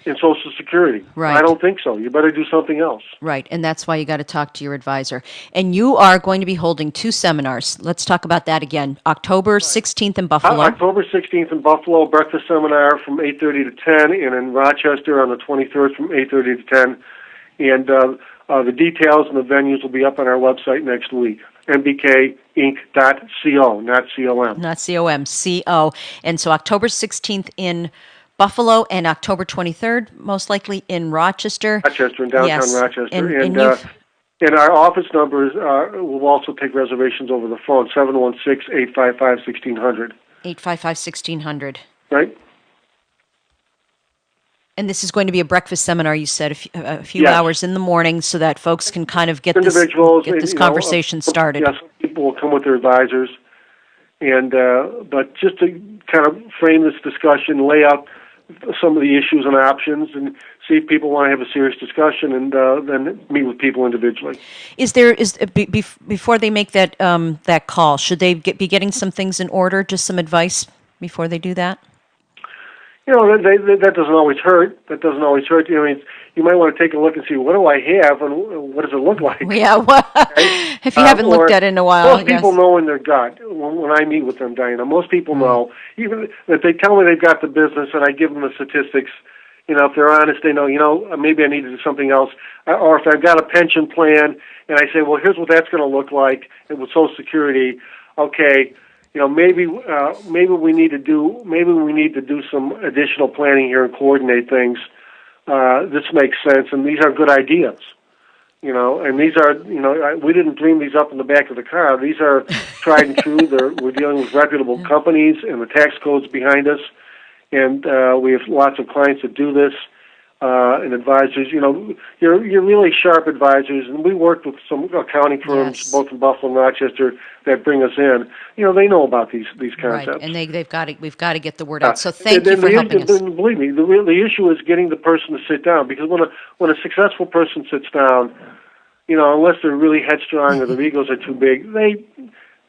in Social Security? Right. I don't think so. You better do something else. Right, and that's why you got to talk to your advisor. And you are going to be holding 2 seminars. Let's talk about that again. October 16th in Buffalo. October 16th in Buffalo, breakfast seminar from 8:30 to 10, and in Rochester on the 23rd from 8:30 to 10. And the details and the venues will be up on our website next week. mbkinc.co, not com. Not com, co. And so October 16th in Buffalo and October 23rd, most likely in Rochester. Rochester, in downtown yes. Rochester. And our office numbers will also take reservations over the phone, 716-855-1600. 855-1600. Right. And this is going to be a breakfast seminar, you said, a few yes. hours in the morning so that folks can kind of get this conversation started. Yes, people will come with their advisors. And but just to kind of frame this discussion, lay out some of the issues and options, and see if people want to have a serious discussion, and then meet with people individually. Before they make that call, should they be getting some things in order, just some advice before they do that? That doesn't always hurt. I mean, you might want to take a look and see, what do I have and what does it look like? Yeah, well, right? If you haven't looked at it in a while. Most people know in their gut when I meet with them, Diana. Most people know, even if they tell me they've got the business and I give them the statistics, if they're honest, they know, maybe I need to do something else. Or if I've got a pension plan and I say, well, here's what that's going to look like, and with Social Security, okay, maybe we need to do some additional planning here and coordinate things. This makes sense, and these are good ideas. And these are, we didn't dream these up in the back of the car. These are tried and true. We're dealing with reputable companies, and the tax code's behind us. And we have lots of clients that do this, and advisors. You're really sharp advisors, and we worked with some accounting firms, yes, both in Buffalo and Rochester, that bring us in. They know about these concepts. Right, and we've got to get the word out. So thank you for helping us. Believe me, the issue is getting the person to sit down, because when a successful person sits down, unless they're really headstrong or their egos are too big, they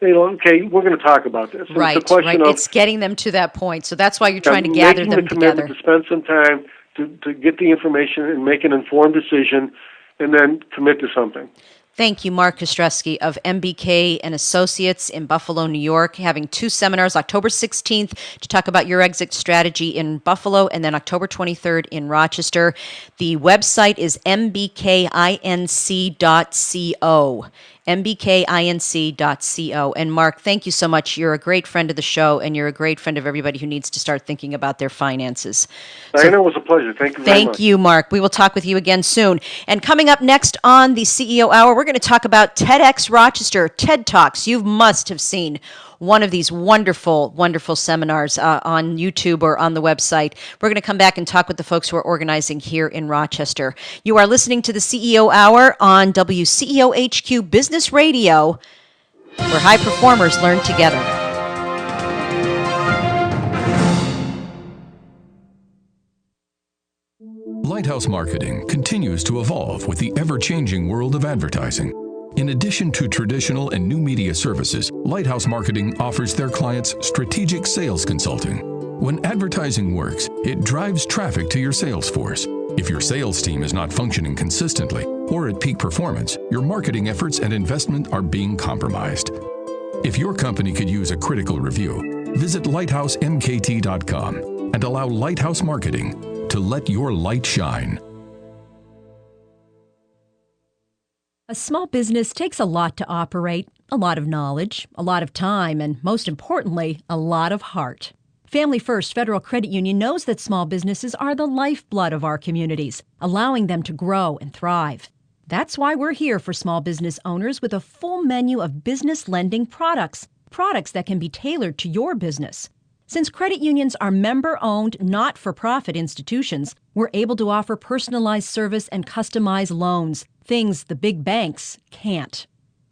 don't. Okay, we're going to talk about this. And right, it's a question right. Of, it's getting them to that point. So that's why you're trying to gather them together. To spend some time to get the information and make an informed decision, and then commit to something. Thank you, Mark Kostreski of MBK and Associates in Buffalo, New York, having 2 seminars, October 16th to talk about your exit strategy in Buffalo, and then October 23rd in Rochester. The website is mbkinc.co. mbkinc.co. And Mark, thank you so much. You're a great friend of the show, and you're a great friend of everybody who needs to start thinking about their finances. Diana, it was a pleasure. Thank you very much. Thank you, Mark. We will talk with you again soon. And coming up next on the CEO Hour, we're going to talk about TEDx Rochester, TED Talks. You must have seen one of these wonderful, wonderful seminars on YouTube or on the website. We're going to come back and talk with the folks who are organizing here in Rochester. You are listening to the CEO Hour on WCEO HQ Business Radio, where high performers learn together. Lighthouse Marketing continues to evolve with the ever-changing world of advertising. In addition to traditional and new media services, Lighthouse Marketing offers their clients strategic sales consulting. When advertising works, it drives traffic to your sales force. If your sales team is not functioning consistently or at peak performance, your marketing efforts and investment are being compromised. If your company could use a critical review, visit lighthousemkt.com and allow Lighthouse Marketing to let your light shine. A small business takes a lot to operate, a lot of knowledge, a lot of time, and most importantly, a lot of heart. Family First Federal Credit Union knows that small businesses are the lifeblood of our communities, allowing them to grow and thrive. That's why we're here for small business owners with a full menu of business lending products that can be tailored to your business. Since credit unions are member-owned, not-for-profit institutions, we're able to offer personalized service and customized loans, things the big banks can't.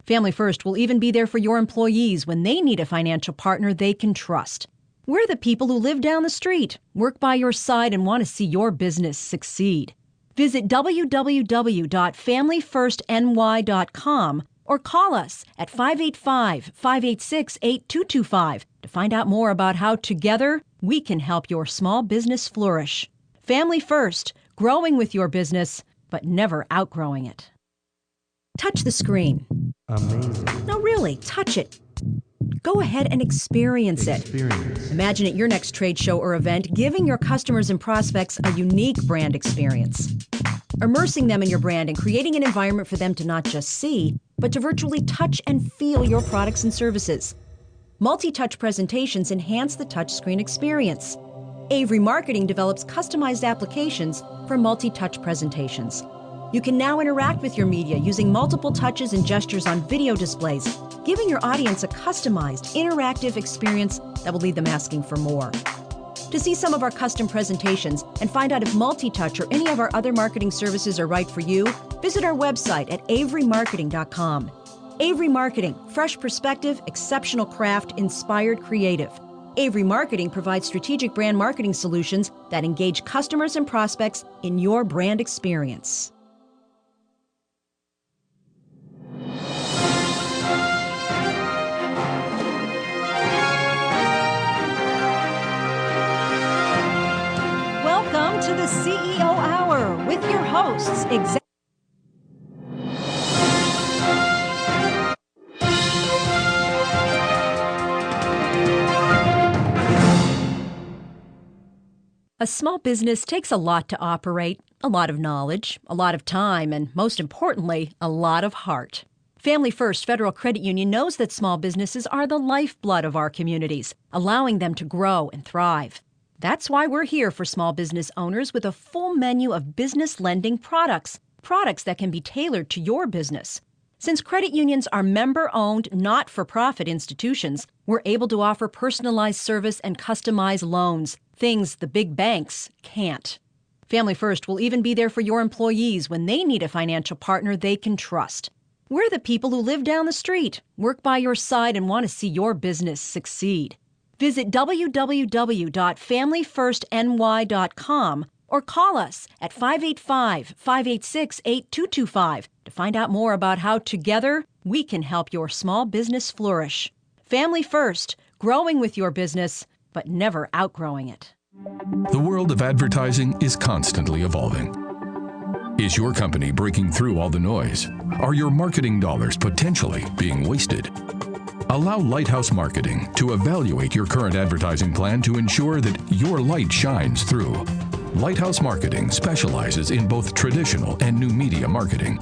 Family First will even be there for your employees when they need a financial partner they can trust. We're the people who live down the street, work by your side, and want to see your business succeed. Visit www.familyfirstny.com or call us at 585-586-8225 to find out more about how together we can help your small business flourish. Family First, growing with your business, but never outgrowing it. Touch the screen. Amazing. No, really, touch it. Go ahead and experience it. Imagine at your next trade show or event, giving your customers and prospects a unique brand experience. Immersing them in your brand and creating an environment for them to not just see, but to virtually touch and feel your products and services. Multi-touch presentations enhance the touchscreen experience. Avery Marketing develops customized applications for multi-touch presentations. You can now interact with your media using multiple touches and gestures on video displays, giving your audience a customized, interactive experience that will leave them asking for more. To see some of our custom presentations and find out if multi-touch or any of our other marketing services are right for you, visit our website at averymarketing.com. Avery Marketing, fresh perspective, exceptional craft, inspired creative. Avery Marketing provides strategic brand marketing solutions that engage customers and prospects in your brand experience. Welcome to the CEO Hour with your hosts, A small business takes a lot to operate, a lot of knowledge, a lot of time, and most importantly, a lot of heart. Family First Federal Credit Union knows that small businesses are the lifeblood of our communities, allowing them to grow and thrive. That's why we're here for small business owners with a full menu of business lending products that can be tailored to your business. Since credit unions are member-owned, not-for-profit institutions, we're able to offer personalized service and customized loans, things the big banks can't. Family First will even be there for your employees when they need a financial partner they can trust. We're the people who live down the street, work by your side, and want to see your business succeed. Visit www.familyfirstny.com or call us at 585-586-8225 to find out more about how together we can help your small business flourish. Family First, growing with your business, but never outgrowing it. The world of advertising is constantly evolving. Is your company breaking through all the noise? Are your marketing dollars potentially being wasted? Allow Lighthouse Marketing to evaluate your current advertising plan to ensure that your light shines through. Lighthouse Marketing specializes in both traditional and new media marketing.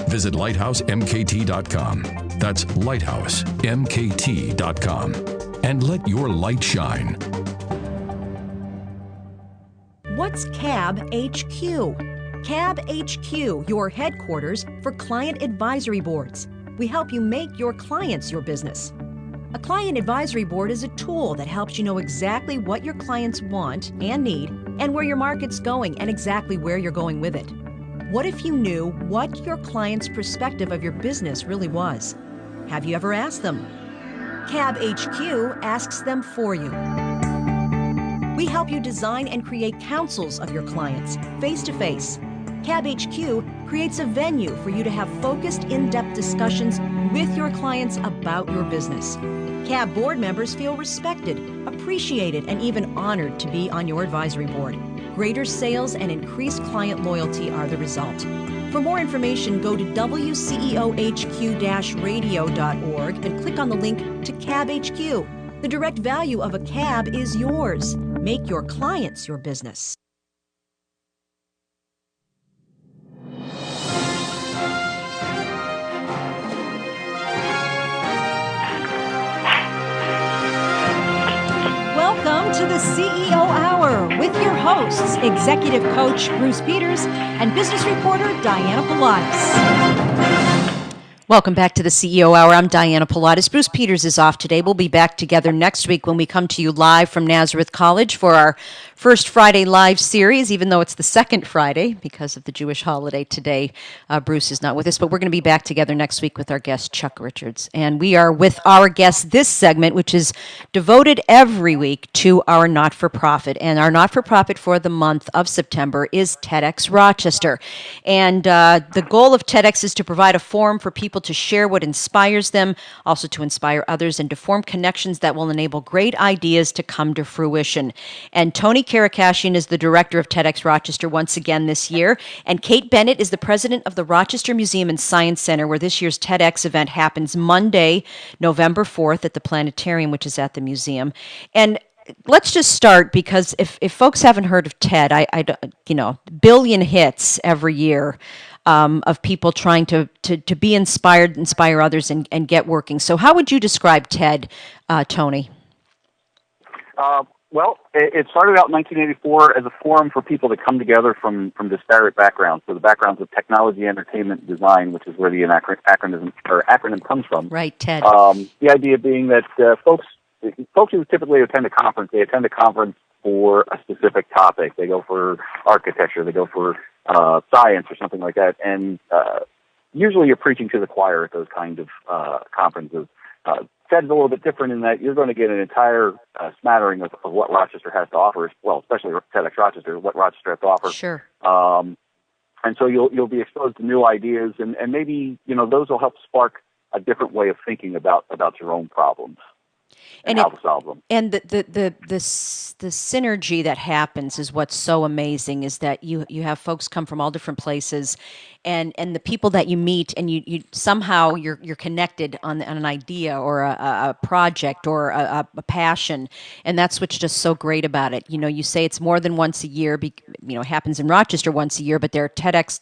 Visit lighthousemkt.com. That's lighthousemkt.com. And let your light shine. What's CAB HQ? CAB HQ, your headquarters for client advisory boards. We help you make your clients your business. A client advisory board is a tool that helps you know exactly what your clients want and need and where your market's going and exactly where you're going with it. What if you knew what your client's perspective of your business really was? Have you ever asked them? CAB HQ asks them for you. We help you design and create counsels of your clients face-to-face. CAB HQ creates a venue for you to have focused, in-depth discussions with your clients about your business. CAB board members feel respected, appreciated, and even honored to be on your advisory board. Greater sales and increased client loyalty are the result. For more information, go to WCEOHQ-radio.org and click on the link to CAB HQ. The direct value of a CAB is yours. Make your clients your business. Welcome to the CEO Hour with your hosts, Executive Coach Bruce Peters and Business Reporter Diana Pilatus. Welcome back to the CEO Hour. I'm Diana Pilatus. Bruce Peters is off today. We'll be back together next week when we come to you live from Nazareth College for our first Friday live series, even though it's the second Friday because of the Jewish holiday today. Bruce is not with us, but we're going to be back together next week with our guest, Chuck Richards. And we are with our guest this segment, which is devoted every week to our not-for-profit. And our not-for-profit for the month of September is TEDx Rochester. And the goal of TEDx is to provide a forum for people to share what inspires them, also to inspire others, and to form connections that will enable great ideas to come to fruition. And Tony Karakashian is the director of TEDx Rochester once again this year, and Kate Bennett is the president of the Rochester Museum and Science Center, where this year's TEDx event happens Monday, November 4th at the Planetarium, which is at the museum. And let's just start, because if folks haven't heard of TED, billion hits every year of people trying to be inspired, inspire others, and get working. So how would you describe TED, Tony? Well, it started out in 1984 as a forum for people to come together from disparate backgrounds. So the backgrounds of technology, entertainment, design, which is where the acronym comes from. Right, TED. The idea being that folks who typically attend a conference, they attend a conference for a specific topic. They go for architecture, they go for science or something like that. And usually you're preaching to the choir at those kind of conferences. TED's a little bit different in that you're going to get an entire smattering of what Rochester has to offer, well, especially TEDx Rochester, what Rochester has to offer. Sure. And so you'll be exposed to new ideas, and maybe, those will help spark a different way of thinking about your own problems. And how to solve them. And the synergy that happens is what's so amazing, is that you have folks come from all different places, and the people that you meet, and you somehow you're connected on an idea or a project or a passion, and that's what's just so great about it. You say it's more than once a year. It happens in Rochester once a year, but there are TEDx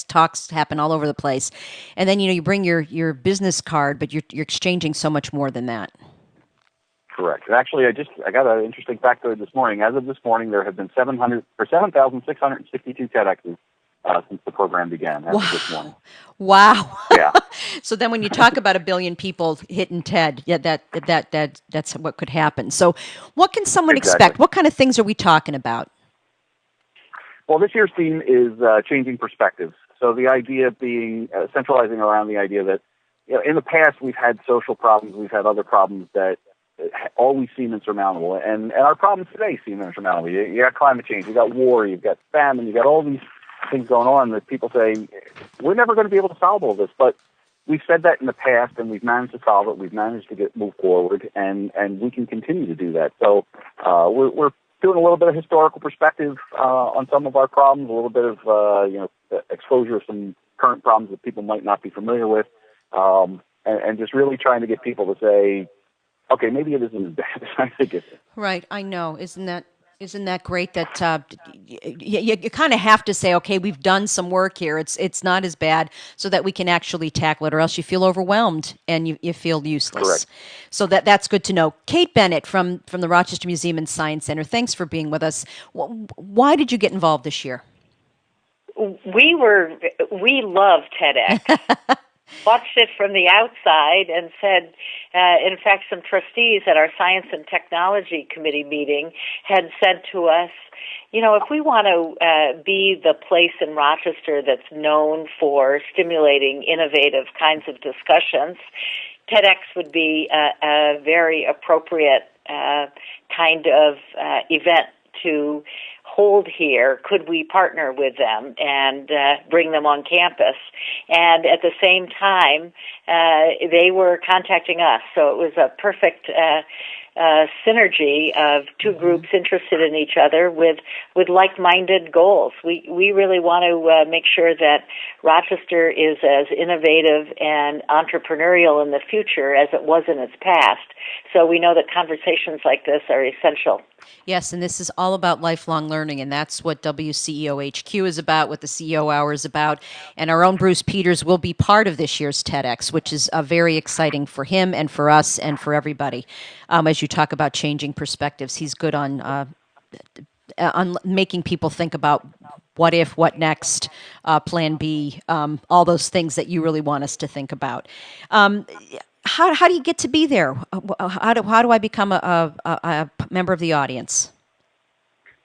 talks happen all over the place, and then you bring your business card, but you're exchanging so much more than that. Correct. Actually, I got an interesting factoid this morning. As of this morning, there have been 7,662 TEDx's since the program began. As of this morning. Wow. Yeah. So then, when you talk about 1 billion people hitting TED, yeah, that's what could happen. So, what can someone expect? What kind of things are we talking about? Well, this year's theme is changing perspectives. So the idea being centralizing around the idea that in the past we've had social problems, we've had other problems that always seem insurmountable, and our problems today seem insurmountable. You got climate change, you got war, you've got famine, you got all these things going on that people say we're never going to be able to solve all this. But we've said that in the past, and we've managed to solve it. We've managed to move forward, and we can continue to do that. So we're doing a little bit of historical perspective on some of our problems, a little bit of exposure to some current problems that people might not be familiar with, and just really trying to get people to say, okay, maybe it isn't as bad as I think it is. Right, I know. Isn't that great that you kind of have to say, okay, we've done some work here. It's not as bad, so that we can actually tackle it, or else you feel overwhelmed and you feel useless. Correct. So that's good to know. Kate Bennett from the Rochester Museum and Science Center, thanks for being with us. Why did you get involved this year? We love TEDx. Watched it from the outside and said, in fact, some trustees at our Science and Technology Committee meeting had said to us, if we want to be the place in Rochester that's known for stimulating innovative kinds of discussions, TEDx would be a very appropriate kind of event to hold here? Could we partner with them and bring them on campus? And at the same time, they were contacting us. So it was a perfect synergy of two groups interested in each other with like-minded goals. We really want to make sure that Rochester is as innovative and entrepreneurial in the future as it was in its past. So we know that conversations like this are essential. Yes, and this is all about lifelong learning, and that's what WCEO HQ is about, what the CEO Hour is about. And our own Bruce Peters will be part of this year's TEDx, which is very exciting for him and for us and for everybody. As you talk about changing perspectives, he's good on making people think about what if, what next, plan B, all those things that you really want us to think about. How do you get to be there? How do I become a member of the audience?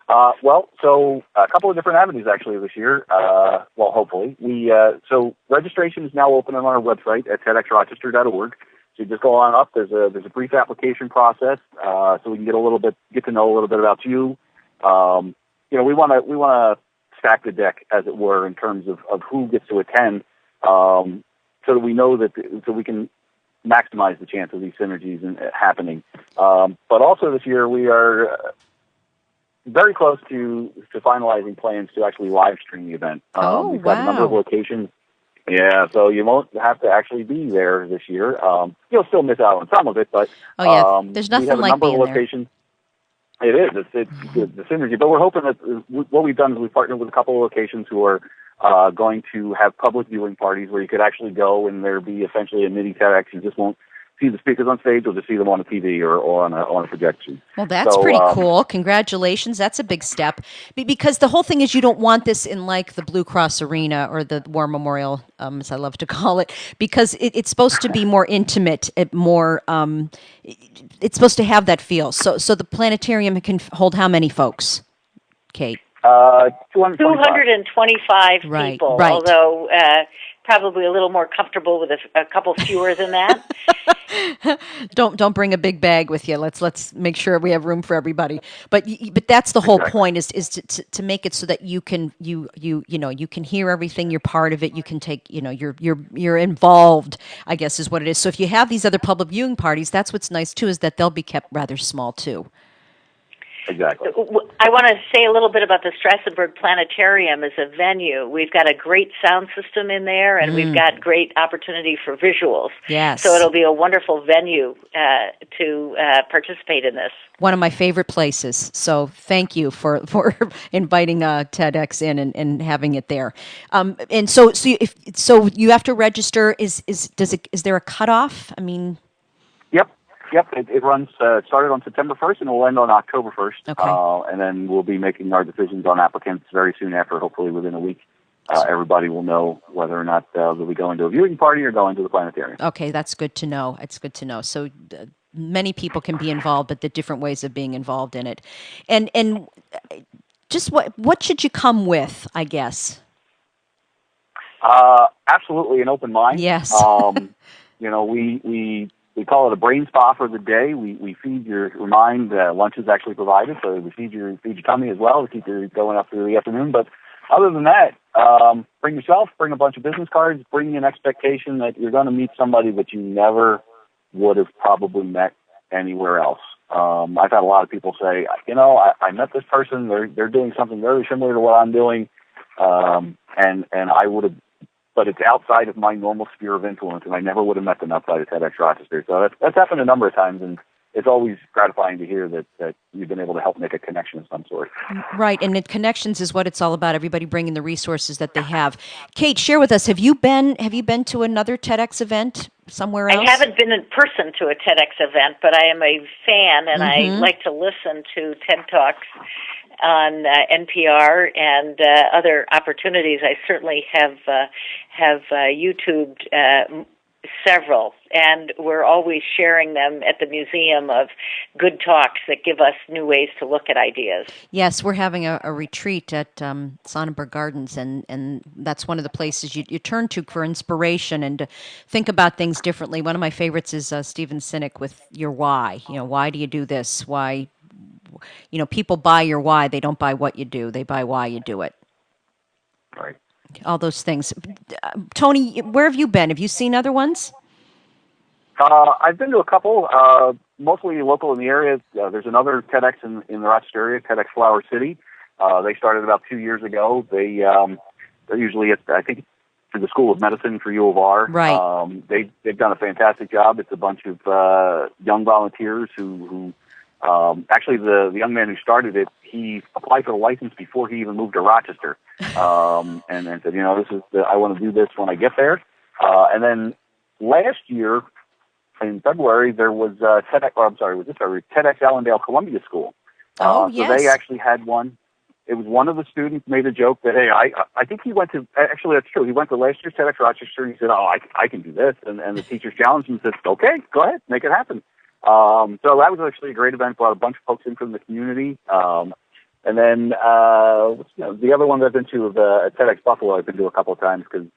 So a couple of different avenues actually this year. Hopefully so registration is now open on our website at tedxrochester.org. So you just go on up. There's a brief application process, so we can get to know a little bit about you. We want to stack the deck, as it were, in terms of who gets to attend, so that we know so we can maximize the chance of these synergies happening. But also this year we are very close to finalizing plans to actually live stream the event. We've got a number of locations. Yeah, so you won't have to actually be there this year. You'll still miss out on some of it, but there's nothing like being there. Locations. It is. It's the synergy. But we're hoping that what we've done is we've partnered with a couple of locations who are going to have public viewing parties where you could actually go and there be essentially a mini TEDx. You just won't see the speakers on stage, you'll just see them on a TV or on a projection. Well, that's pretty cool. Congratulations. That's a big step. Because the whole thing is you don't want this in like the Blue Cross Arena or the War Memorial, as I love to call it, because it's supposed to be more intimate, it's supposed to have that feel. So the planetarium can hold how many folks, Kate? 225 people, right. Although probably a little more comfortable with a couple fewer than that. Don't bring a big bag with you. Let's make sure we have room for everybody. But that's the whole point is to make it so that you can hear everything. You're part of it. You can take you're involved, I guess is what it is. So if you have these other public viewing parties, that's what's nice too, is that they'll be kept rather small too. Exactly. I want to say a little bit about the Strassenberg Planetarium as a venue. We've got a great sound system in there, and we've got great opportunity for visuals. Yes. So it'll be a wonderful venue to participate in this. One of my favorite places. So thank you for inviting TEDx in and having it there. And so you have to register. Is there a cutoff? I mean. Yep, it runs, started on September 1st and will end on October 1st. Okay. And then we'll be making our decisions on applicants very soon after, hopefully within a week. Everybody will know whether or not they'll be going to a viewing party or going to the planetarium. Okay, that's good to know. It's good to know. So many people can be involved, but the different ways of being involved in it. And just what should you come with, I guess? Absolutely an open mind. Yes. We call it a brain spa for the day. We feed your mind. Lunch is actually provided, so we feed your tummy as well to keep you going up through the afternoon. But other than that, bring yourself, bring a bunch of business cards, bring an expectation that you're going to meet somebody that you never would have probably met anywhere else. I've had a lot of people say, I met this person. They're doing something very similar to what I'm doing, and I would have. But it's outside of my normal sphere of influence, and I never would have met them outside of TEDx Rochester. So that's happened a number of times, and it's always gratifying to hear that you've been able to help make a connection of some sort. Right, and connections is what it's all about. Everybody bringing the resources that they have. Kate, share with us. Have you been to another TEDx event somewhere else? I haven't been in person to a TEDx event, but I am a fan, and I like to listen to TED Talks on NPR and other opportunities. I certainly have YouTubed several, and we're always sharing them at the museum of good talks that give us new ways to look at ideas. Yes, we're having a retreat at Sonnenberg Gardens, and that's one of the places you turn to for inspiration and to think about things differently. One of my favorites is Stephen Sinek with your why. Why do you do this? Why people buy your why. They don't buy what you do. They buy why you do it. Right. All those things. Tony, where have you been? Have you seen other ones? I've been to a couple, mostly local in the area. There's another TEDx in the Rochester area, TEDx Flower City. They started about 2 years ago. They're usually at, I think, to the School of Medicine for U of R. Right. They've done a fantastic job. It's a bunch of young volunteers who actually the young man who started it, he applied for the license before he even moved to Rochester, and said, I want to do this when I get there. And then last year in February there was TEDx Allendale Columbia School. Yes. So they actually had one. It was one of the students made a joke that, hey, I think he went to, actually that's true, he went to last year's TEDx Rochester and he said, I can do this. And the teachers challenged him and said, okay, go ahead, make it happen. So that was actually a great event, brought a bunch of folks in from the community. And then the other one that I've been to, at TEDx Buffalo, I've been to a couple of times because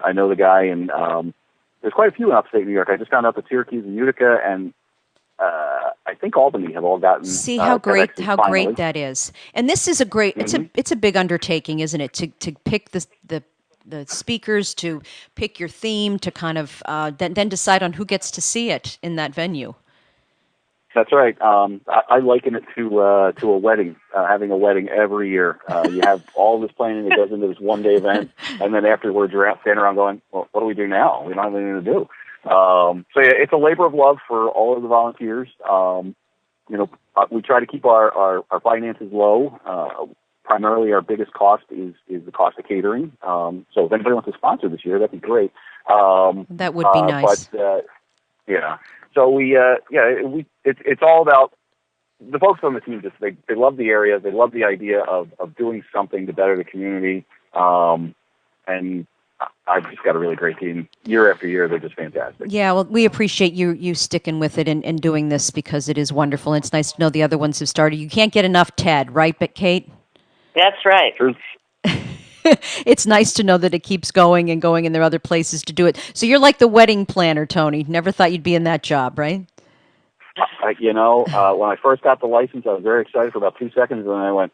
I know the guy, and there's quite a few in upstate New York. I just found out that Syracuse and Utica and I think Albany have all gotten. See how great that is. And this is a great. It's a big undertaking, isn't it? To pick the speakers, to pick your theme, to kind of then decide on who gets to see it in that venue. That's right. I liken it to a wedding, having a wedding every year. You have all this planning that goes into this one-day event, and then afterwards you're standing around going, well, what do we do now? We don't have anything to do. So yeah, it's a labor of love for all of the volunteers. We try to keep our finances low. Primarily, our biggest cost is the cost of catering. So if anybody wants to sponsor this year, that'd be great. That would be nice. But yeah. So it's all about the folks on the team. Just they love the area. They love the idea of doing something to better the community. And I've just got a really great team. Year after year, they're just fantastic. Yeah, well, we appreciate you sticking with it and doing this because it is wonderful. And it's nice to know the other ones have started. You can't get enough TED, right, but Kate? That's right. It's nice to know that it keeps going, and there are other places to do it. So you're like the wedding planner, Tony. Never thought you'd be in that job, right? When I first got the license, I was very excited for about 2 seconds, and then I went,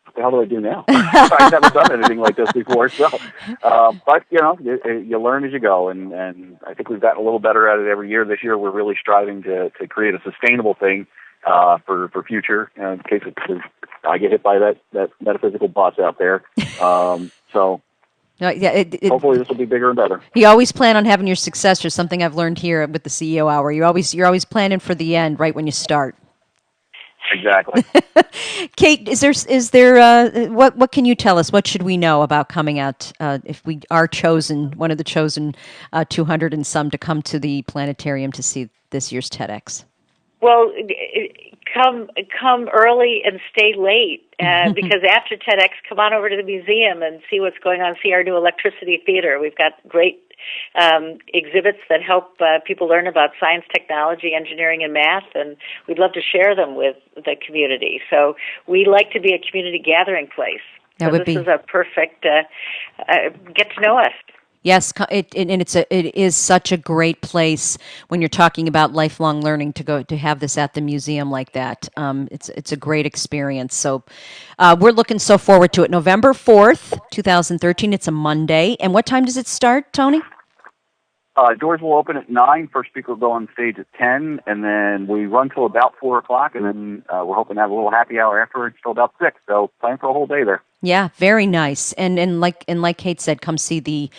what the hell do I do now? I've never done anything like this before. So, but you learn as you go, and I think we've gotten a little better at it every year. This year, we're really striving to create a sustainable thing for future, in case I get hit by that metaphysical boss out there. So hopefully this will be bigger and better. You always plan on having your successor. Something I've learned here with the CEO Hour. You're always planning for the end, right when you start. Exactly. Kate, is there what can you tell us? What should we know about coming out if we are chosen, one of the chosen 200 and some, to come to the planetarium to see this year's TEDx? Well, come early and stay late, because after TEDx, come on over to the museum and see what's going on. See our new electricity theater. We've got great exhibits that help people learn about science, technology, engineering, and math, and we'd love to share them with the community. So we like to be a community gathering place. This is a perfect get to know us. Yes, it is such a great place when you're talking about lifelong learning to have this at the museum like that. It's a great experience. So we're looking so forward to it. November 4th, 2013. It's a Monday. And what time does it start, Tony? Doors will open at 9. First speaker will go on stage at 10, and then we run till about 4 o'clock, and then we're hoping to have a little happy hour afterwards till about 6. So plan for a whole day there. Yeah, very nice. And like Kate said, come see the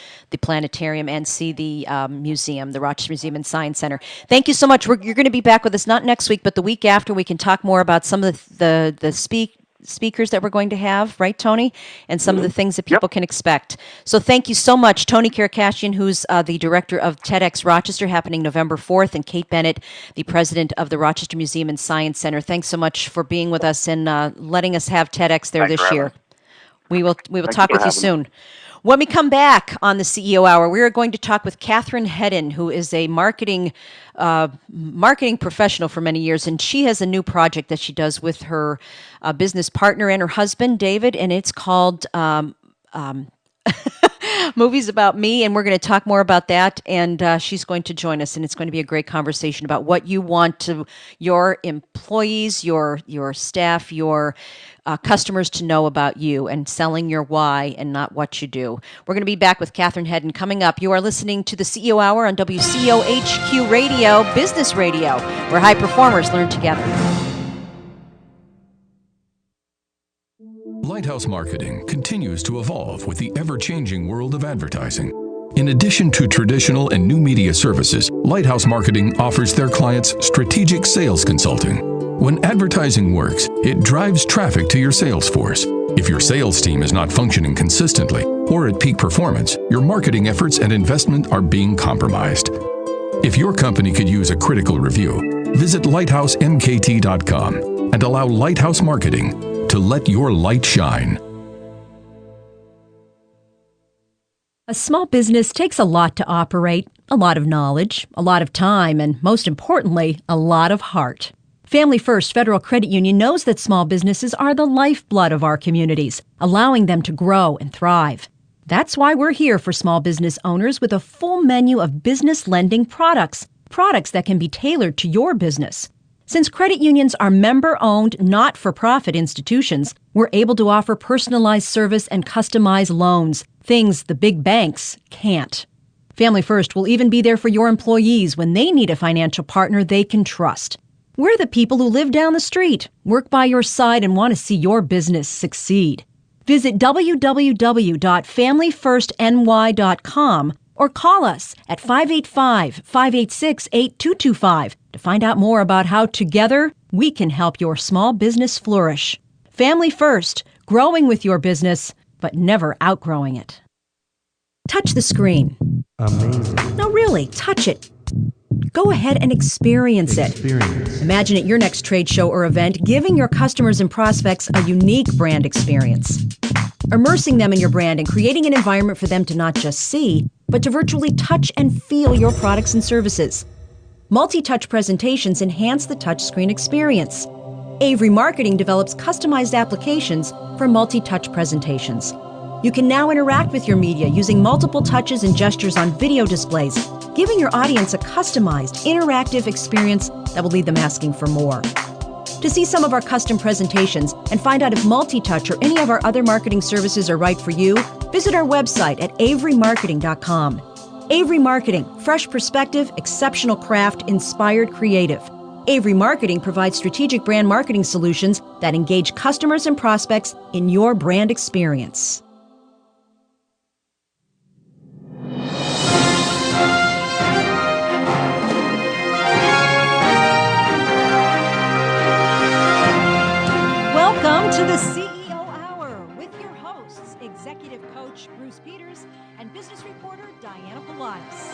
planetarium and see the museum, the Rochester Museum and Science Center. Thank you so much. You're going to be back with us not next week, but the week after. We can talk more about some of the speakers that we're going to have, right, Tony? And some of the things that people can expect. So thank you so much. Tony Karakashian, who's the director of TEDx Rochester, happening November 4th, and Kate Bennett, the president of the Rochester Museum and Science Center. Thanks so much for being with us and letting us have TEDx there this year. We will talk with you soon. When we come back on the CEO Hour, we are going to talk with Catherine Hedden, who is a marketing professional for many years, and she has a new project that she does with her business partner and her husband, David, and it's called Movies About Me, and we're going to talk more about that. And she's going to join us, and it's going to be a great conversation about what you want to your employees, your staff, your customers to know about you, and selling your why and not what you do. We're going to be back with Catherine Hedden coming up. You are listening to the CEO Hour on WCOHQ Radio, Business Radio, where high performers learn together. Lighthouse Marketing continues to evolve with the ever-changing world of advertising. In addition to traditional and new media services, Lighthouse Marketing offers their clients strategic sales consulting. When advertising works, it drives traffic to your sales force. If your sales team is not functioning consistently or at peak performance, your marketing efforts and investment are being compromised. If your company could use a critical review, visit lighthousemkt.com and allow Lighthouse Marketing to let your light shine. A small business takes a lot to operate, a lot of knowledge, a lot of time, and most importantly, a lot of heart. Family First Federal Credit Union knows that small businesses are the lifeblood of our communities, allowing them to grow and thrive. That's why we're here for small business owners with a full menu of business lending products that can be tailored to your business. Since credit unions are member-owned, not-for-profit institutions, we're able to offer personalized service and customized loans, things the big banks can't. Family First will even be there for your employees when they need a financial partner they can trust. We're the people who live down the street, work by your side, and want to see your business succeed. Visit www.familyfirstny.com or call us at 585-586-8225 to find out more about how together we can help your small business flourish. Family First, growing with your business, but never outgrowing it. Touch the screen. Amazing. No, really, touch it. Go ahead and experience it. Imagine at your next trade show or event, giving your customers and prospects a unique brand experience. Immersing them in your brand and creating an environment for them to not just see, but to virtually touch and feel your products and services. Multi-touch presentations enhance the touchscreen experience. Avery Marketing develops customized applications for multi-touch presentations. You can now interact with your media using multiple touches and gestures on video displays, giving your audience a customized, interactive experience that will leave them asking for more. To see some of our custom presentations and find out if multi-touch or any of our other marketing services are right for you, visit our website at averymarketing.com. Avery Marketing, fresh perspective, exceptional craft, inspired creative. Avery Marketing provides strategic brand marketing solutions that engage customers and prospects in your brand experience. Welcome to the CEO Hour with your hosts, Executive Coach Bruce Peters and Business Reporter Diana Pilatus.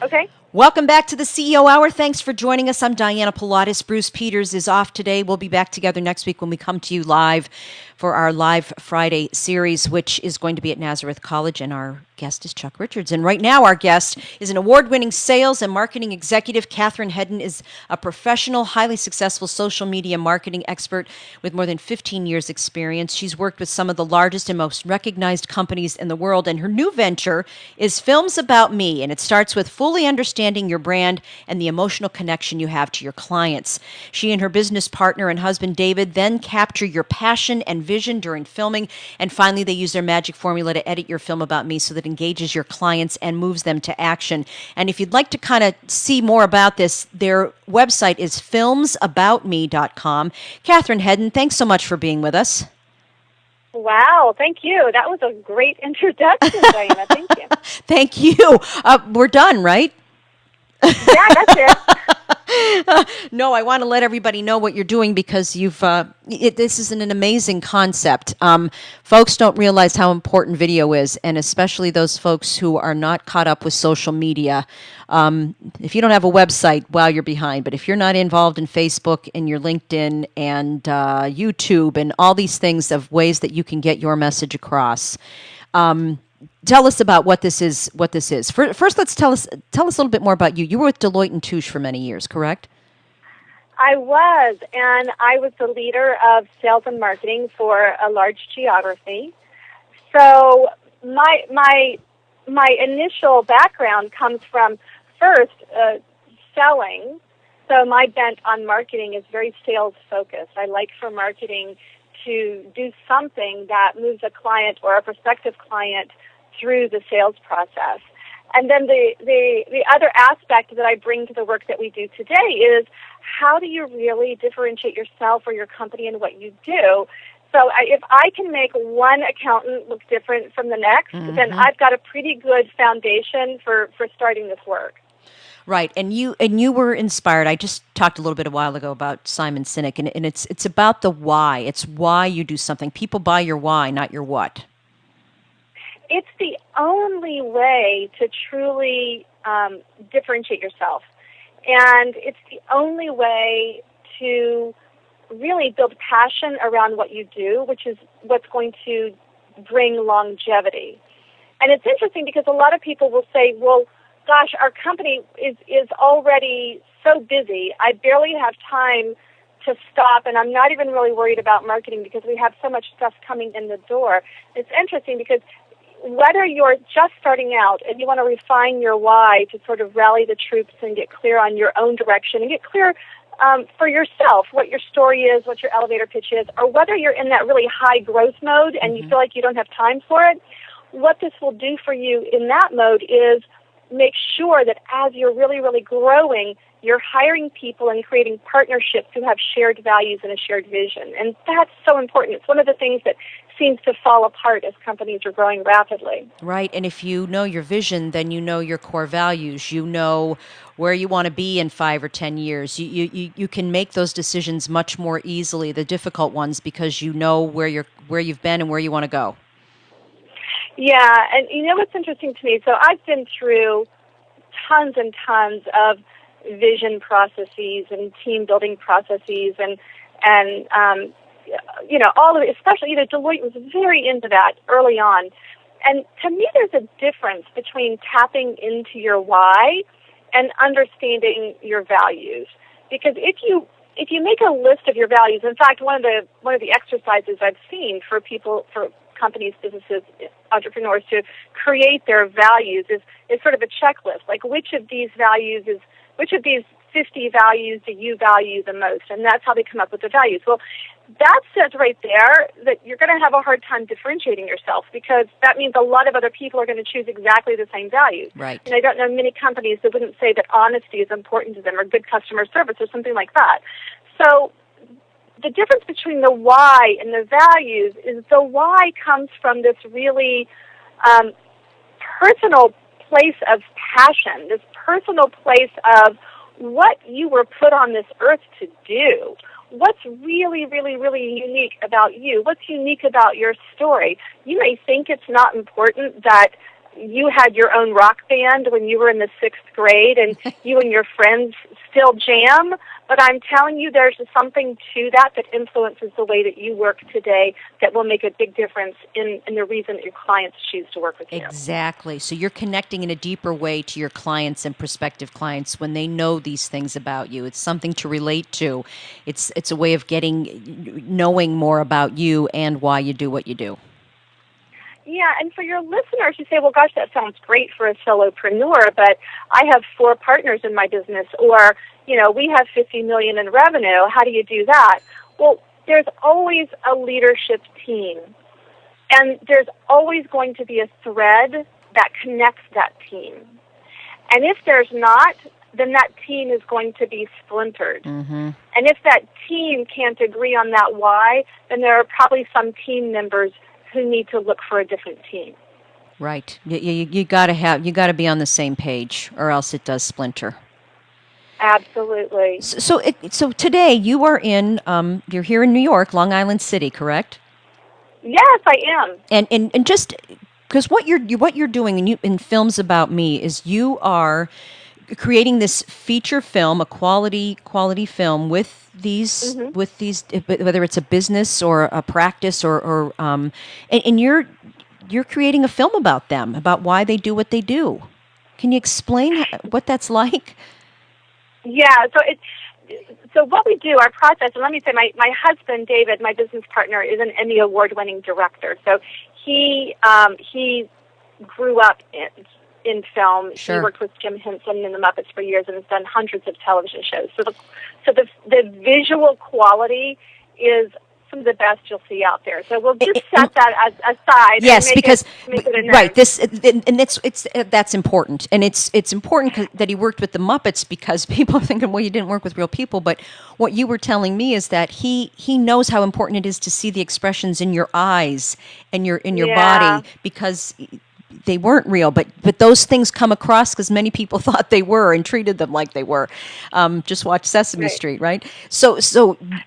Okay. Welcome back to the CEO Hour. Thanks for joining us. I'm Diana Pilatus. Bruce Peters is off today. We'll be back together next week when we come to you live for our Live Friday series, which is going to be at Nazareth College, and our guest is Chuck Richards. And right now our guest is an award-winning sales and marketing executive. Catherine Hedden is a professional, highly successful social media marketing expert with more than 15 years experience. She's worked with some of the largest and most recognized companies in the world, and her new venture is Films About Me, and it starts with fully understanding your brand and the emotional connection you have to your clients. She and her business partner and husband, David, then capture your passion and vision during filming, and finally they use their magic formula to edit your film about me so that it engages your clients and moves them to action. And if you'd like to kind of see more about this, their website is filmsaboutme.com. Catherine Hedden, thanks so much for being with us. Wow, thank you. That was a great introduction, Diana. Thank you. Thank you. We're done, right? Yeah, that's it. No, I want to let everybody know what you're doing because this is an amazing concept. Folks don't realize how important video is, and especially those folks who are not caught up with social media. If you don't have a website, well, you're behind. But if you're not involved in Facebook and your LinkedIn and YouTube and all these things of ways that you can get your message across, tell us about what this is. First, let's tell us a little bit more about you. You were with Deloitte & Touche for many years, correct? I was, and I was the leader of sales and marketing for a large geography. So my initial background comes from first selling. So my bent on marketing is very sales focused. I like for marketing to do something that moves a client or a prospective client through the sales process. And then the other aspect that I bring to the work that we do today is how do you really differentiate yourself or your company and what you do? So if I can make one accountant look different from the next, then I've got a pretty good foundation for starting this work. Right, and you were inspired. I just talked a little bit a while ago about Simon Sinek, and it's about the why. It's why you do something. People buy your why, not your what. It's the only way to truly differentiate yourself, and it's the only way to really build passion around what you do, which is what's going to bring longevity. And it's interesting because a lot of people will say, well, gosh, our company is already so busy. I barely have time to stop, and I'm not even really worried about marketing because we have so much stuff coming in the door. It's interesting because whether you're just starting out and you want to refine your why to sort of rally the troops and get clear on your own direction and get clear for yourself what your story is, what your elevator pitch is, or whether you're in that really high growth mode and you feel like you don't have time for it, what this will do for you in that mode is make sure that as you're really, really growing, you're hiring people and creating partnerships who have shared values and a shared vision. And that's so important. It's one of the things that seems to fall apart as companies are growing rapidly. Right, and if you know your vision, then you know your core values. You know where you want to be in 5 or 10 years. You can make those decisions much more easily, the difficult ones, because you know where you've been and where you want to go. Yeah, and you know what's interesting to me? So I've been through tons and tons of vision processes and team building processes and all of it, especially, Deloitte was very into that early on. And to me, there's a difference between tapping into your why and understanding your values. Because if you make a list of your values, in fact, one of the exercises I've seen for companies, businesses, entrepreneurs to create their values is sort of a checklist. Like which of these 50 values do you value the most? And that's how they come up with the values. Well, that says right there that you're going to have a hard time differentiating yourself because that means a lot of other people are going to choose exactly the same values. Right. And I don't know many companies that wouldn't say that honesty is important to them or good customer service or something like that. So the difference between the why and the values is the why comes from this really personal place of passion, this personal place of what you were put on this earth to do. What's really, really, really unique about you? What's unique about your story? You may think it's not important that you had your own rock band when you were in the 6th grade and you and your friends still jam, but I'm telling you there's something to that influences the way that you work today that will make a big difference in the reason that your clients choose to work with you. Exactly. So you're connecting in a deeper way to your clients and prospective clients when they know these things about you. It's something to relate to. It's a way of knowing more about you and why you do what you do. Yeah, and for your listeners who say, well, gosh, that sounds great for a solopreneur, but I have 4 partners in my business, or, we have $50 million in revenue. How do you do that? Well, there's always a leadership team, and there's always going to be a thread that connects that team. And if there's not, then that team is going to be splintered. Mm-hmm. And if that team can't agree on that why, then there are probably some team members who need to look for a different team. Right. You got to be on the same page, or else it does splinter. Absolutely. So today you are you're here in New York, Long Island City, correct? Yes, I am. And just because what you're doing in Films About Me is you are creating this feature film, a quality film with these whether it's a business or a practice or and you're creating a film about them, about why they do what they do. Can you explain what that's like? Yeah, so what we do, our process, and let me say my husband, David, my business partner, is an Emmy Award-winning director. So he grew up in film. Sure. He worked with Jim Henson in the Muppets for years and has done hundreds of television shows. So the visual quality is some of the best you'll see out there. So we'll just set that aside. Yes, and because make it a right, note. that's important, and it's important that he worked with the Muppets, because people are thinking, well, you didn't work with real people, but what you were telling me is that he knows how important it is to see the expressions in your eyes and in your body, because they weren't real, but those things come across because many people thought they were and treated them like they were. Just watch Sesame Street, right? So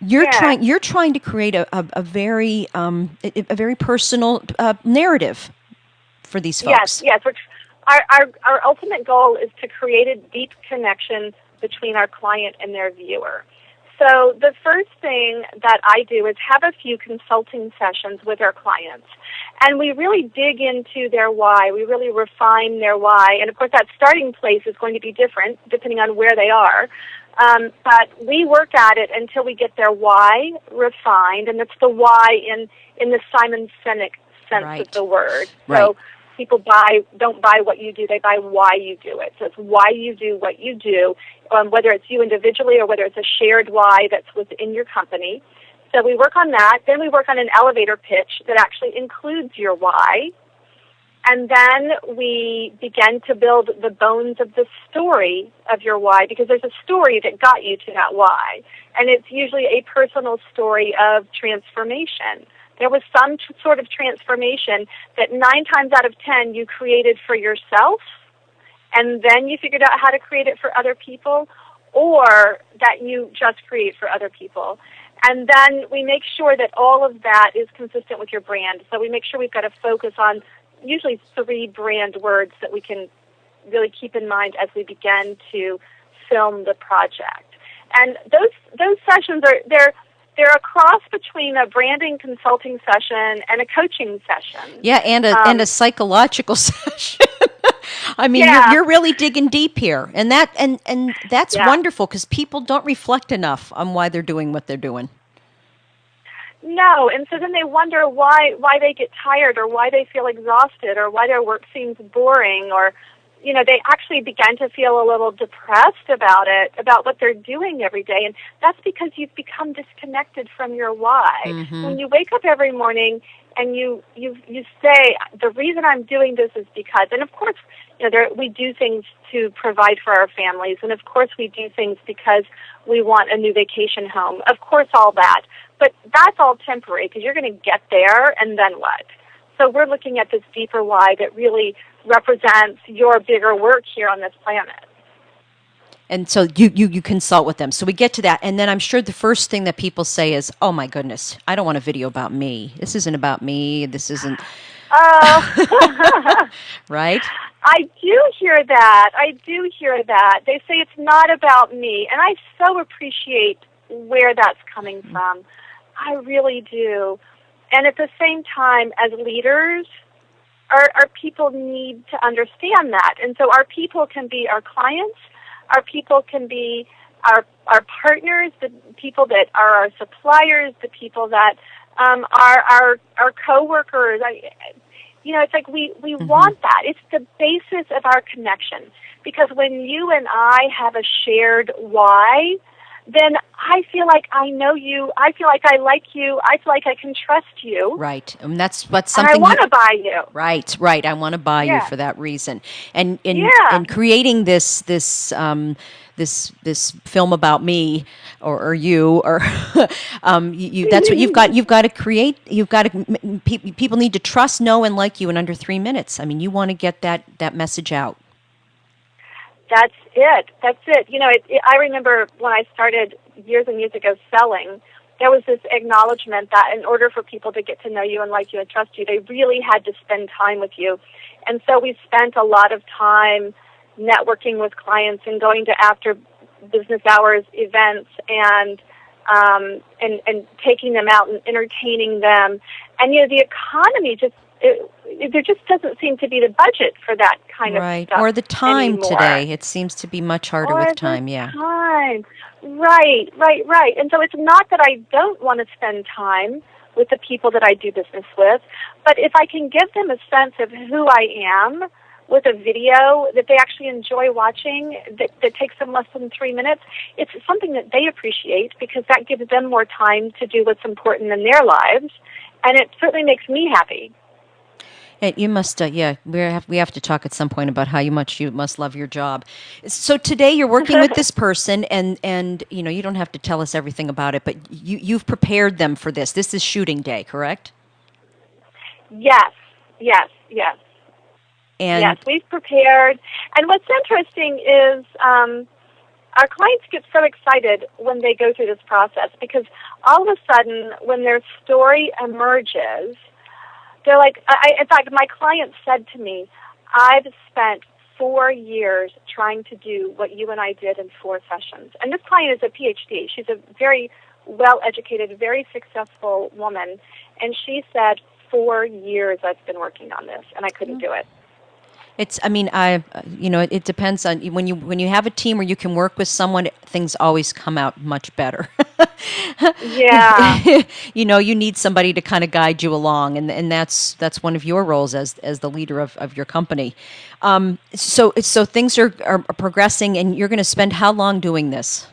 you're trying to create a very personal narrative for these folks. Yes. Our ultimate goal is to create a deep connection between our client and their viewer. So the first thing that I do is have a few consulting sessions with our clients. And we really dig into their why. We really refine their why. And, of course, that starting place is going to be different depending on where they are. But we work at it until we get their why refined. And it's the why in the Simon Sinek sense of the word. Right. So people don't buy what you do, they buy why you do it. So it's why you do what you do, whether it's you individually or whether it's a shared why that's within your company. So we work on that. Then we work on an elevator pitch that actually includes your why. And then we begin to build the bones of the story of your why, because there's a story that got you to that why. And it's usually a personal story of transformation. There was some sort of transformation that 9 times out of 10 you created for yourself, and then you figured out how to create it for other people, or that you just create for other people. And then we make sure that all of that is consistent with your brand. So we make sure we've got to focus on usually 3 brand words that we can really keep in mind as we begin to film the project. And those sessions they're a cross between a branding consulting session and a coaching session. Yeah, and a psychological session. I mean, you're really digging deep here, and that's wonderful, because people don't reflect enough on why they're doing what they're doing. No, and so then they wonder why they get tired, or why they feel exhausted, or why their work seems boring, or they actually begin to feel a little depressed about what they're doing every day, and that's because you've become disconnected from your why. Mm-hmm. When you wake up every morning and you say, the reason I'm doing this is because, and of course, we do things to provide for our families, and of course we do things because we want a new vacation home. Of course, all that. But that's all temporary, because you're going to get there, and then what? So we're looking at this deeper why that really represents your bigger work here on this planet. And so you consult with them. So we get to that, and then I'm sure the first thing that people say is, oh my goodness, I don't want a video about me. This isn't about me. This isn't... Right? I do hear that. They say it's not about me, and I so appreciate where that's coming from. I really do. And at the same time, as leaders, our people need to understand that. And so our people can be our clients, our people can be our partners, the people that are our suppliers, the people that are our coworkers. It's like we mm-hmm. want that. It's the basis of our connection. Because when you and I have a shared why, then I feel like I know you. I feel like I like you. I feel like I can trust you. Right, and that's something. And I want to buy you. Right. I want to buy you for that reason. And creating this film about me or you or that's what you've got. You've got to create. People need to trust, know, and like you in under 3 minutes. I mean, you want to get that message out. That's it. I remember when I started years and years ago selling, there was this acknowledgement that in order for people to get to know you and like you and trust you, they really had to spend time with you. And so we spent a lot of time networking with clients and going to after business hours events and taking them out and entertaining them. And, the economy there just doesn't seem to be the budget for that kind of stuff. Or the time anymore. Today. It seems to be much harder with time, Time. Right. And so it's not that I don't want to spend time with the people that I do business with. But if I can give them a sense of who I am with a video that they actually enjoy watching, that takes them less than 3 minutes, it's something that they appreciate because that gives them more time to do what's important in their lives, and it certainly makes me happy. And you must, we have to talk at some point about how much you must love your job. So today you're working with this person, and you don't have to tell us everything about it, but you've prepared them for this. This is shooting day, correct? Yes. And yes, we've prepared. And what's interesting is our clients get so excited when they go through this process because all of a sudden, when their story emerges, they're like, in fact, my client said to me, I've spent 4 years trying to do what you and I did in 4 sessions. And this client is a PhD. She's a very well-educated, very successful woman. And she said, 4 years I've been working on this, and I couldn't do it. It depends on when you have a team where you can work with someone, things always come out much better. Yeah. You need somebody to kind of guide you along, and that's one of your roles as the leader of your company. So things are progressing, and you're going to spend how long doing this?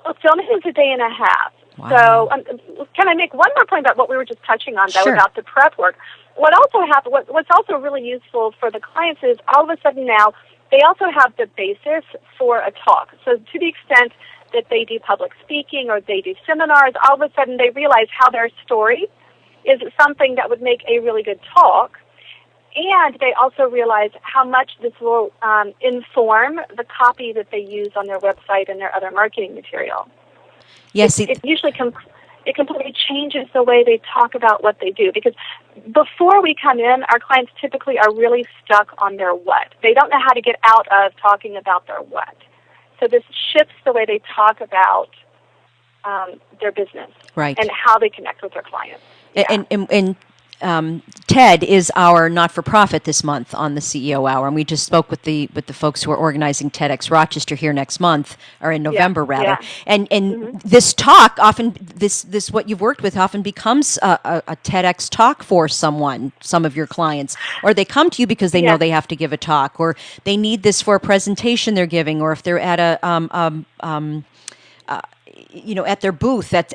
Well, filming is a day and a half. Wow. So can I make one more point about what we were just touching on, though, Sure. about the prep work? What's also really useful for the clients is all of a sudden now they also have the basis for a talk. So to the extent that they do public speaking or they do seminars, all of a sudden they realize how their story is something that would make a really good talk. And they also realize how much this will inform the copy that they use on their website and their other marketing material. Yes, it usually it completely changes the way they talk about what they do. Because before we come in, our clients typically are really stuck on their what. They don't know how to get out of talking about their what. So this shifts the way they talk about their business, right, and how they connect with their clients. Yeah. And TED is our not-for-profit this month on the CEO Hour, and we just spoke with the folks who are organizing TEDx Rochester here next month, or in November rather. Yeah. And Mm-hmm. this talk often, this what you've worked with often becomes a TEDx talk for some of your clients, or they come to you because they know they have to give a talk, or they need this for a presentation they're giving, or if they're at a at their booth at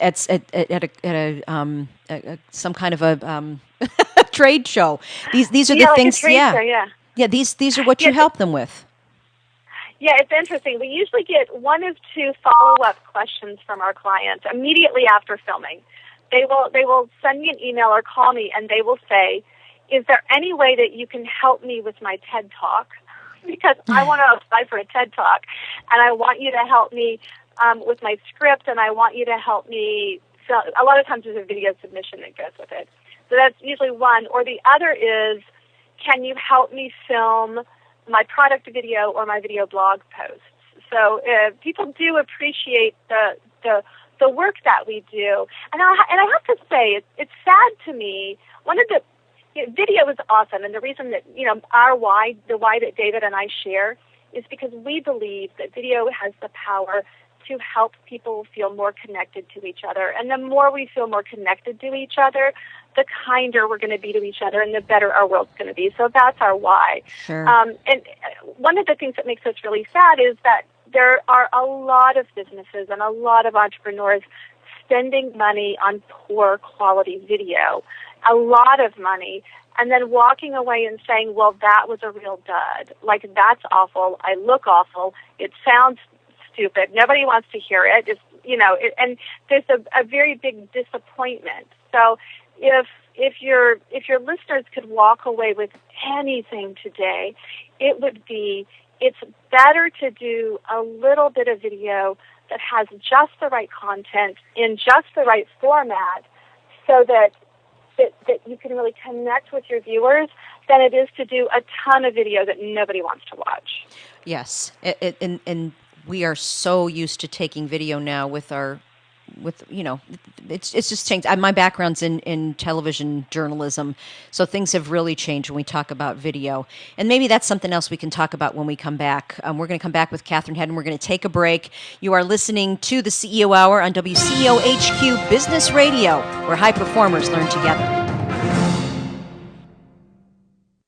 some kind of a trade show. These are the things. A trade show, yeah. These are what you help them with. Yeah, it's interesting. We usually get 1 of 2 follow-up questions from our clients immediately after filming. They will send me an email or call me, and they will say, "Is there any way that you can help me with my TED Talk? Because I want to apply for a TED Talk, and I want you to help me with my script, and I want you to help me." So a lot of times there's a video submission that goes with it. So that's usually one. Or the other is, can you help me film my product video or my video blog posts? So people do appreciate the work that we do. And I have to say, it's sad to me. One of the video is awesome, and the reason that the why that David and I share is because we believe that video has the power to help people feel more connected to each other. And the more we feel more connected to each other, the kinder we're going to be to each other and the better our world's going to be. So that's our why. Sure. And one of the things that makes us really sad is that there are a lot of businesses and a lot of entrepreneurs spending money on poor quality video, a lot of money, and then walking away and saying, well, that was a real dud. Like, that's awful. I look awful. It sounds stupid. Nobody wants to hear it. It's, and there's a very big disappointment. So if your listeners could walk away with anything today, it would be, it's better to do a little bit of video that has just the right content in just the right format, so that you can really connect with your viewers, than it is to do a ton of video that nobody wants to watch. Yes, and we are so used to taking video now with our it's just changed. My background's in television journalism, so things have really changed when we talk about video. And maybe that's something else we can talk about when we come back. We're going to come back with Catherine Hedden. We're going to take a break. You are listening to the CEO Hour on WCEO HQ Business Radio, where high performers learn together.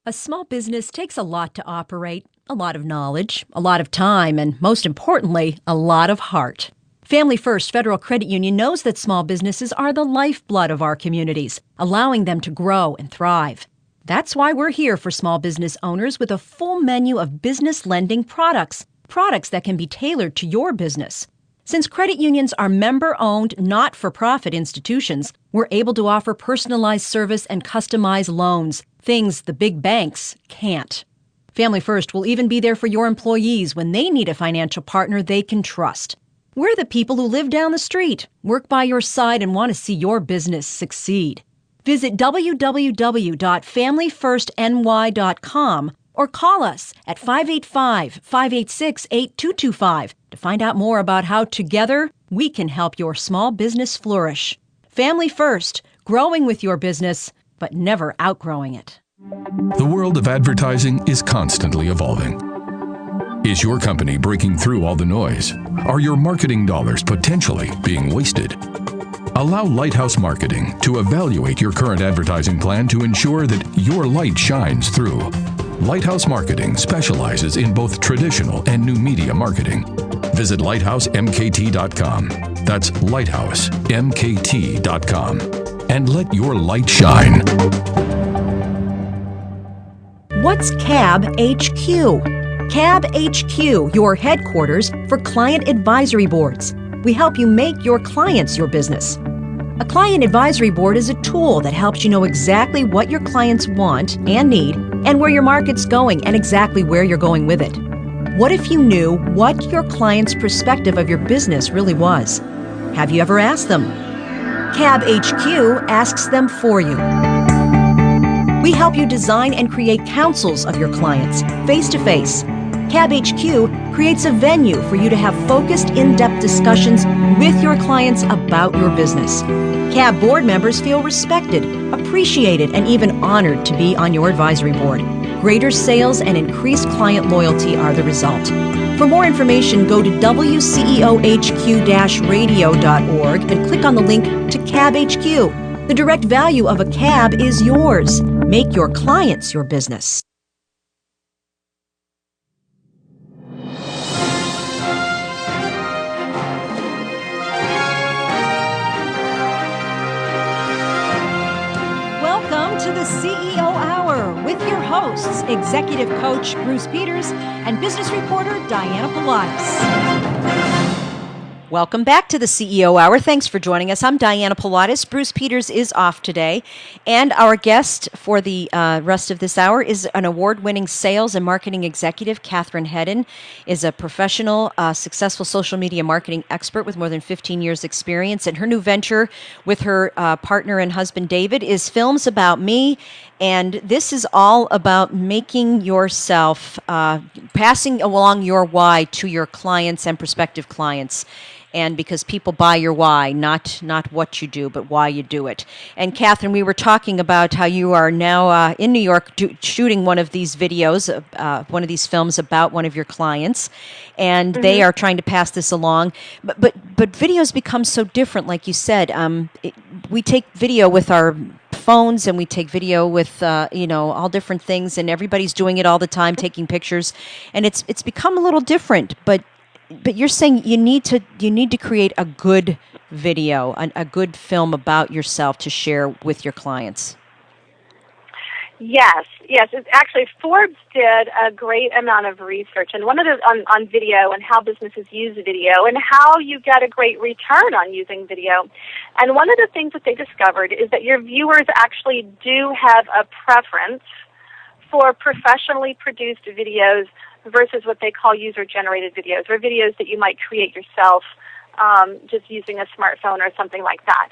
A small business takes a lot to operate, a lot of knowledge, a lot of time, and most importantly, a lot of heart. Family First Federal Credit Union knows that small businesses are the lifeblood of our communities, allowing them to grow and thrive. That's why we're here for small business owners with a full menu of business lending products that can be tailored to your business. Since credit unions are member-owned, not-for-profit institutions, we're able to offer personalized service and customized loans, things the big banks can't. Family First will even be there for your employees when they need a financial partner they can trust. We're the people who live down the street, work by your side, and want to see your business succeed. Visit www.familyfirstny.com or call us at 585-586-8225 to find out more about how together we can help your small business flourish. Family First, growing with your business, but never outgrowing it. The world of advertising is constantly evolving. Is your company breaking through all the noise? Are your marketing dollars potentially being wasted? Allow Lighthouse Marketing to evaluate your current advertising plan to ensure that your light shines through. Lighthouse Marketing specializes in both traditional and new media marketing. Visit lighthousemkt.com. That's lighthousemkt.com. And let your light shine. What's CAB HQ? CAB HQ, your headquarters for client advisory boards. We help you make your clients your business. A client advisory board is a tool that helps you know exactly what your clients want and need and where your market's going and exactly where you're going with it. What if you knew what your client's perspective of your business really was? Have you ever asked them? CAB HQ asks them for you. We help you design and create councils of your clients, face-to-face. CAB HQ creates a venue for you to have focused, in-depth discussions with your clients about your business. CAB board members feel respected, appreciated, and even honored to be on your advisory board. Greater sales and increased client loyalty are the result. For more information, go to WCEOHQ-radio.org and click on the link to CAB HQ. The direct value of a CAB is yours. Make your clients your business. Welcome to the CEO Hour with your hosts, Executive Coach Bruce Peters and Business Reporter Diana Pilatus. Welcome back to the CEO Hour. Thanks for joining us. I'm Diana Pilatus. Bruce Peters is off today. And our guest for the rest of this hour is an award-winning sales and marketing executive. Catherine Hedden is a professional, successful social media marketing expert with more than 15 years' experience. And her new venture with her partner and husband, David, is Films About Me. And this is all about making yourself, passing along your why to your clients and prospective clients. And because people buy your why, not what you do, but why you do it. And Catherine, we were talking about how you are now in New York shooting one of these videos, one of these films about one of your clients, and they are trying to pass this along. But videos become so different, like you said. We take video with our phones and we take video with all different things, and everybody's doing it all the time, taking pictures, and it's become a little different. But you're saying you need to create a good video, a good film about yourself to share with your clients. Yes. It's actually, Forbes did a great amount of research, and one of those on video and how businesses use video and how you get a great return on using video. And one of the things that they discovered is that your viewers actually do have a preference for professionally produced videos versus what they call user-generated videos, or videos that you might create yourself just using a smartphone or something like that.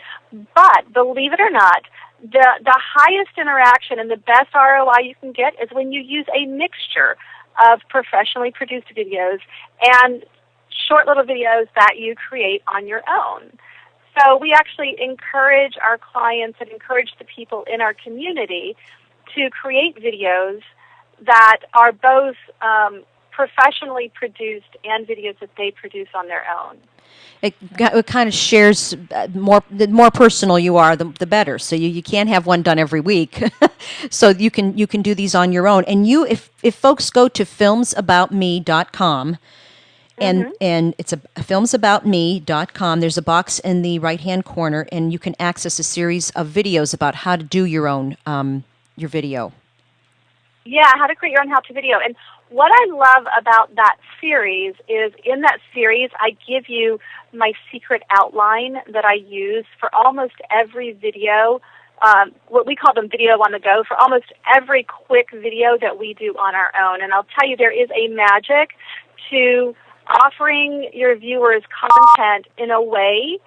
But believe it or not, the highest interaction and the best ROI you can get is when you use a mixture of professionally produced videos and short little videos that you create on your own. so we actually encourage our clients and encourage the people in our community to create videos that are both professionally produced and videos that they produce on their own. It kind of shares the more personal you are, the better. So you can't have one done every week. So you can do these on your own. And if folks go to filmsaboutme.com, and it's filmsaboutme.com, there's a box in the right-hand corner, and you can access a series of videos about how to do your own your video. Yeah, how to create your own how-to video. And what I love about that series is in that series, I give you my secret outline that I use for almost every video, what we call them video on the go, for almost every quick video that we do on our own. And I'll tell you, there is a magic to offering your viewers content in a way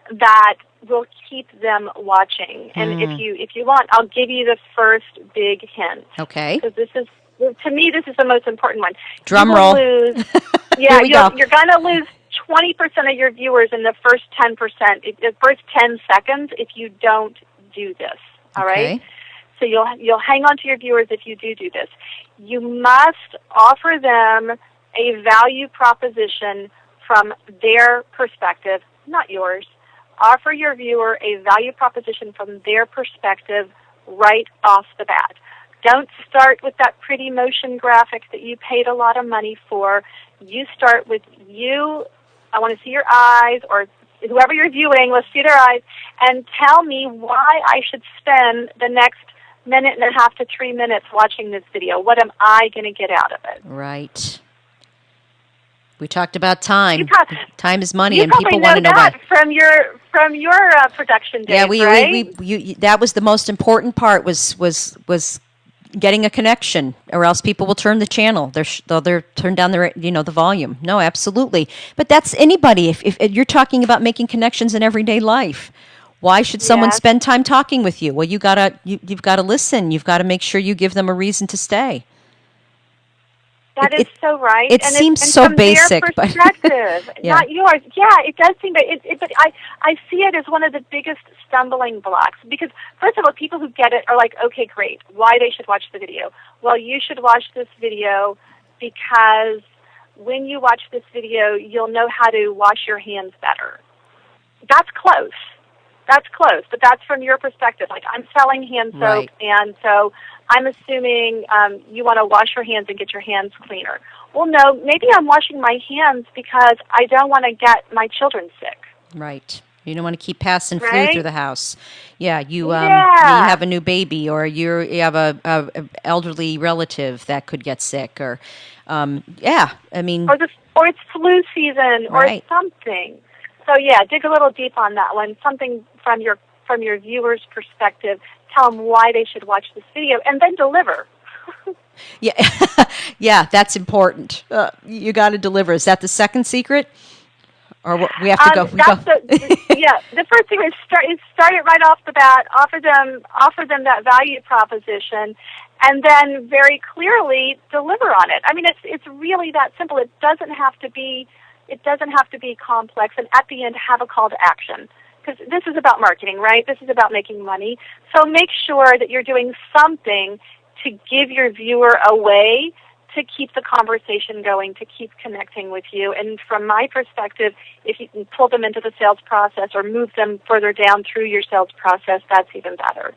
that will keep them watching. And if you want, I'll give you the first big hint. Okay. Because to me, this is the most important one. Drum roll. Yeah, you're going to lose 20% of your viewers in the first 10%, the first 10 seconds if you don't do this. All right? So you'll hang on to your viewers if you do this. You must offer them a value proposition from their perspective, not yours. Offer your viewer a value proposition from their perspective right off the bat. Don't start with that pretty motion graphic that you paid a lot of money for. You start with you. I want to see your eyes, or whoever you're viewing, let's see their eyes, and tell me why I should spend the next minute and a half to 3 minutes watching this video. What am I going to get out of it? Right. We talked about time. Time is money, and people want to know that from your production days. Yeah, right? That was the most important part. Was getting a connection, or else people will turn the channel. They'll turn down the volume. No, absolutely. But that's anybody. If you're talking about making connections in everyday life, why should someone spend time talking with you? Well, you've got to listen. You've got to make sure you give them a reason to stay. That is so right. It seems so basic, but not yours. Yeah, it does seem. But I see it as one of the biggest stumbling blocks because, first of all, people who get it are like, okay, great. Why they should watch the video? Well, you should watch this video because when you watch this video, you'll know how to wash your hands better. That's close. But that's from your perspective. Like, I'm selling hand soap, right. And so I'm assuming you want to wash your hands and get your hands cleaner. Well, no, maybe I'm washing my hands because I don't want to get my children sick. Right. You don't want to keep passing flu through the house. Yeah, you have a new baby, or you have a elderly relative that could get sick, or I mean, or it's flu season, right. Or something. So yeah, dig a little deep on that one. Something from your viewer's perspective. Tell them why they should watch this video, and then deliver. Yeah, that's important. You got to deliver. Is that the second secret, or what, we have to go? The first thing is start it right off the bat. Offer them that value proposition, and then very clearly deliver on it. I mean, it's really that simple. It doesn't have to be complex, and at the end, have a call to action. Because this is about marketing, right? This is about making money. So make sure that you're doing something to give your viewer a way to keep the conversation going, to keep connecting with you. And from my perspective, if you can pull them into the sales process or move them further down through your sales process, that's even better.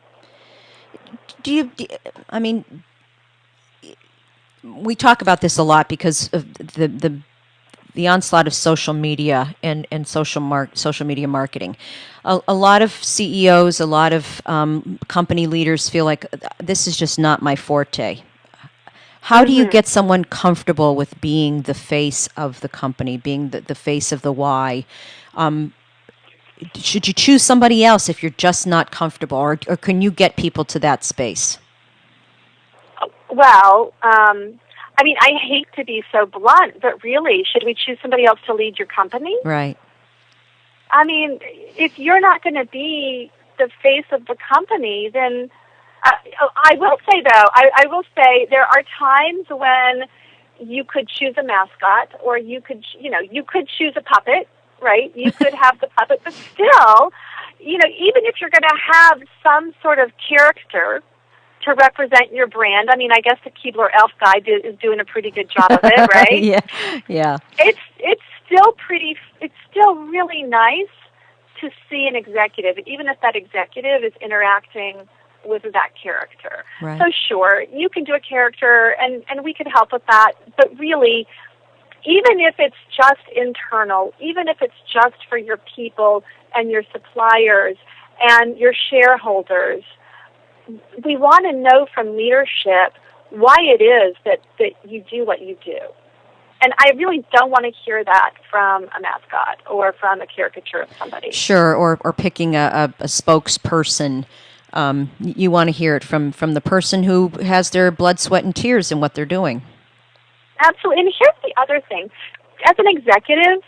We talk about this a lot because of the onslaught of social media and social media marketing. A lot of CEOs, a lot of company leaders feel like this is just not my forte. How do you get someone comfortable with being the face of the company, being the face of the why? Should you choose somebody else if you're just not comfortable, or can you get people to that space? Well, I mean, I hate to be so blunt, but really, should we choose somebody else to lead your company? Right. I mean, if you're not going to be the face of the company, then I will say, though, I will say there are times when you could choose a mascot, or you could choose a puppet, right? You could have the puppet, but still, even if you're going to have some sort of character to represent your brand, I mean, I guess the Keebler Elf guy is doing a pretty good job of it, right? Yeah. It's still really nice to see an executive, even if that executive is interacting with that character. Right. So sure, you can do a character, and we can help with that, but really, even if it's just internal, even if it's just for your people and your suppliers and your shareholders, we want to know from leadership why it is that you do what you do. And I really don't want to hear that from a mascot or from a caricature of somebody. Sure, or picking a spokesperson. You want to hear it from the person who has their blood, sweat, and tears in what they're doing. Absolutely. And here's the other thing. As an executive,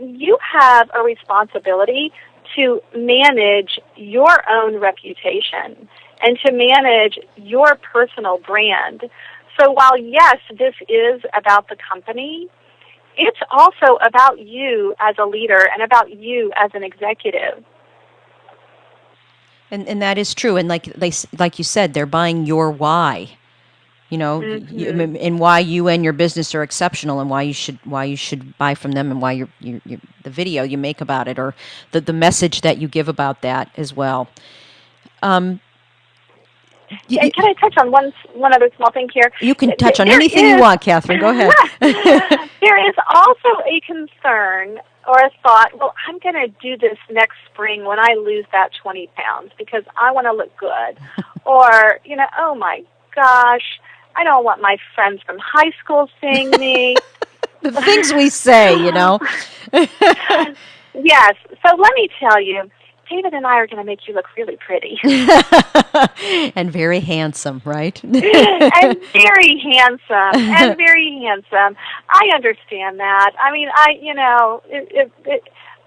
you have a responsibility to manage your own reputation and to manage your personal brand. So while, yes, this is about the company, it's also about you as a leader and about you as an executive. And that is true. And like you said, they're buying your why. Mm-hmm. And why you and your business are exceptional, and why you should buy from them, and why the video you make about it, or the message that you give about that as well. And can I touch on one other small thing here? You can touch on anything you want, Catherine. Go ahead. There is also a concern or a thought, well, I'm going to do this next spring when I lose that 20 pounds because I want to look good. Or, oh my gosh, I don't want my friends from high school seeing me. The things we say, Yes. So let me tell you, David and I are going to make you look really pretty. And very handsome, right? And very handsome. I understand that. I mean,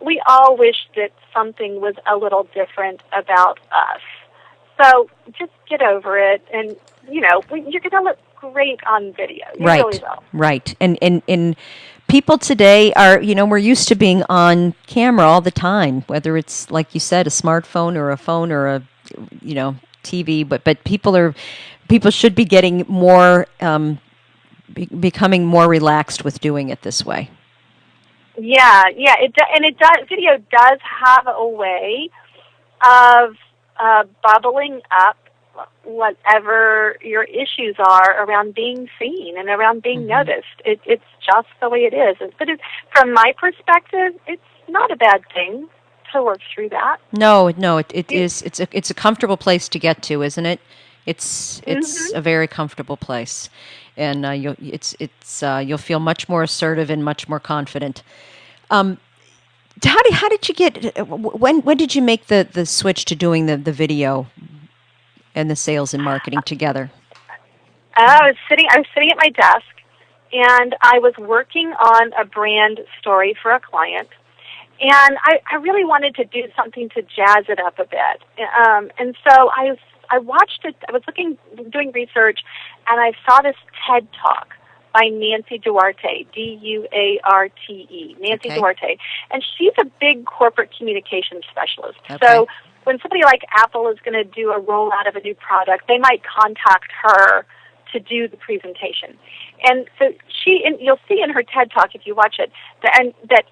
we all wish that something was a little different about us. So just get over it, and you're going to look great on video. You really will. Right. And people today are, we're used to being on camera all the time, whether it's, like you said, a smartphone or a phone or a, TV. But people should be getting more, becoming more relaxed with doing it this way. Yeah. Video does have a way of bubbling up whatever your issues are around being seen and around being noticed. It's just the way it is. But from my perspective, it's not a bad thing to work through that. No, it is. It's a comfortable place to get to, isn't it? It's a very comfortable place, and you'll feel much more assertive and much more confident. How did you get? When did you make the switch to doing the video and the sales and marketing together? I was sitting at my desk, and I was working on a brand story for a client, and I really wanted to do something to jazz it up a bit. And so I watched it. I was doing research, and I saw this TED Talk by Nancy Duarte, Duarte, Nancy Duarte. And she's a big corporate communications specialist. Okay. So when somebody like Apple is going to do a rollout of a new product, they might contact her to do the presentation. And so you'll see in her TED Talk, if you watch it, that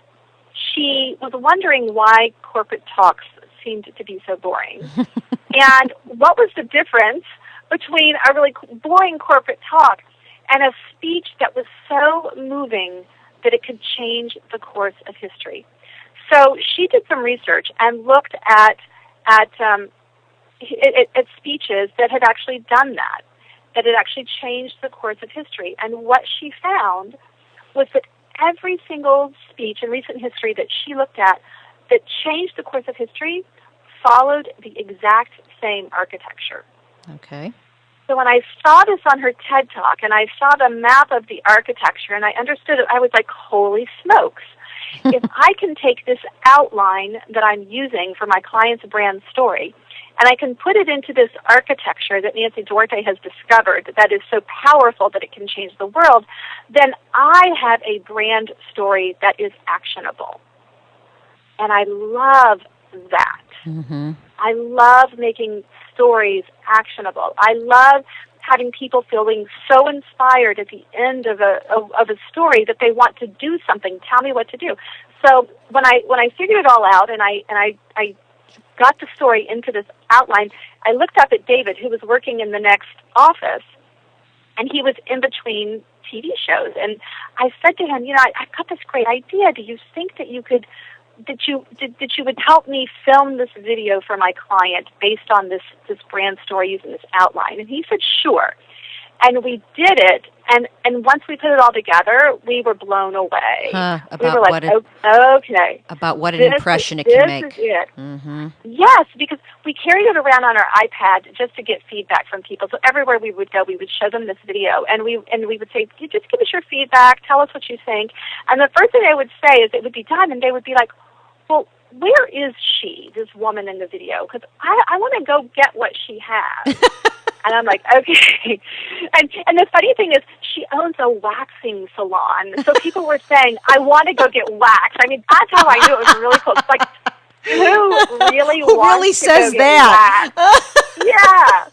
she was wondering why corporate talks seemed to be so boring. And what was the difference between a really boring corporate talk and a speech that was so moving that it could change the course of history? So she did some research and looked at speeches that had actually done that had actually changed the course of history. And what she found was that every single speech in recent history that she looked at that changed the course of history followed the exact same architecture. Okay. So when I saw this on her TED Talk and I saw the map of the architecture and I understood it, I was like, holy smokes. If I can take this outline that I'm using for my client's brand story and I can put it into this architecture that Nancy Duarte has discovered that is so powerful that it can change the world, then I have a brand story that is actionable. And I love that. Mm-hmm. I love making stories actionable. I love having people feeling so inspired at the end of a story that they want to do something. Tell me what to do. So when I figured it all out and I got the story into this outline, I looked up at David, who was working in the next office, and he was in between TV shows. And I said to him, I've got this great idea. Do you think that you could, that you would help me film this video for my client based on this brand story using this outline? And he said, sure. And we did it, and once we put it all together, we were blown away. We were like, okay. About what an impression it can make. This is it. Mm-hmm. Yes, because we carried it around on our iPad just to get feedback from people. So everywhere we would go, we would show them this video, and we would say, just give us your feedback, tell us what you think. And the first thing they would say is it would be done, and they would be like, well, where is she, this woman in the video? Because I want to go get what she has. And I'm like, okay. And the funny thing is, she owns a waxing salon. So people were saying, I want to go get waxed. I mean, that's how I knew it was really cool. It's like, who really says to go that? Get waxed? Yeah.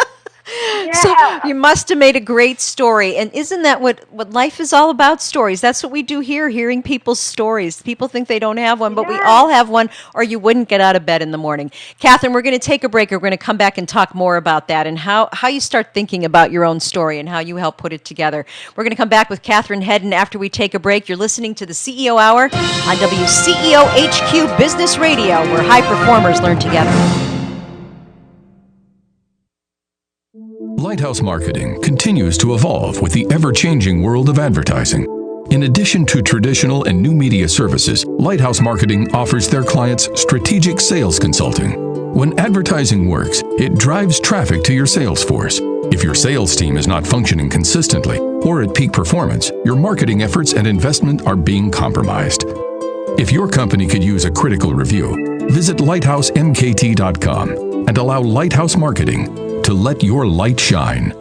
Yeah. So you must have made a great story. And isn't that what life is all about? Stories. That's what we do here, hearing people's stories. People think they don't have one, but we all have one, or you wouldn't get out of bed in the morning. Catherine, we're going to take a break. We're going to come back and talk more about that and how you start thinking about your own story and how you help put it together. We're going to come back with Catherine Hedden after we take a break. You're listening to the CEO Hour on WCEO HQ Business Radio, where high performers learn together. Lighthouse Marketing continues to evolve with the ever-changing world of advertising. In addition to traditional and new media services, Lighthouse Marketing offers their clients strategic sales consulting. When advertising works, it drives traffic to your sales force. If your sales team is not functioning consistently or at peak performance, your marketing efforts and investment are being compromised. If your company could use a critical review, visit lighthousemkt.com and allow Lighthouse Marketing to let your light shine.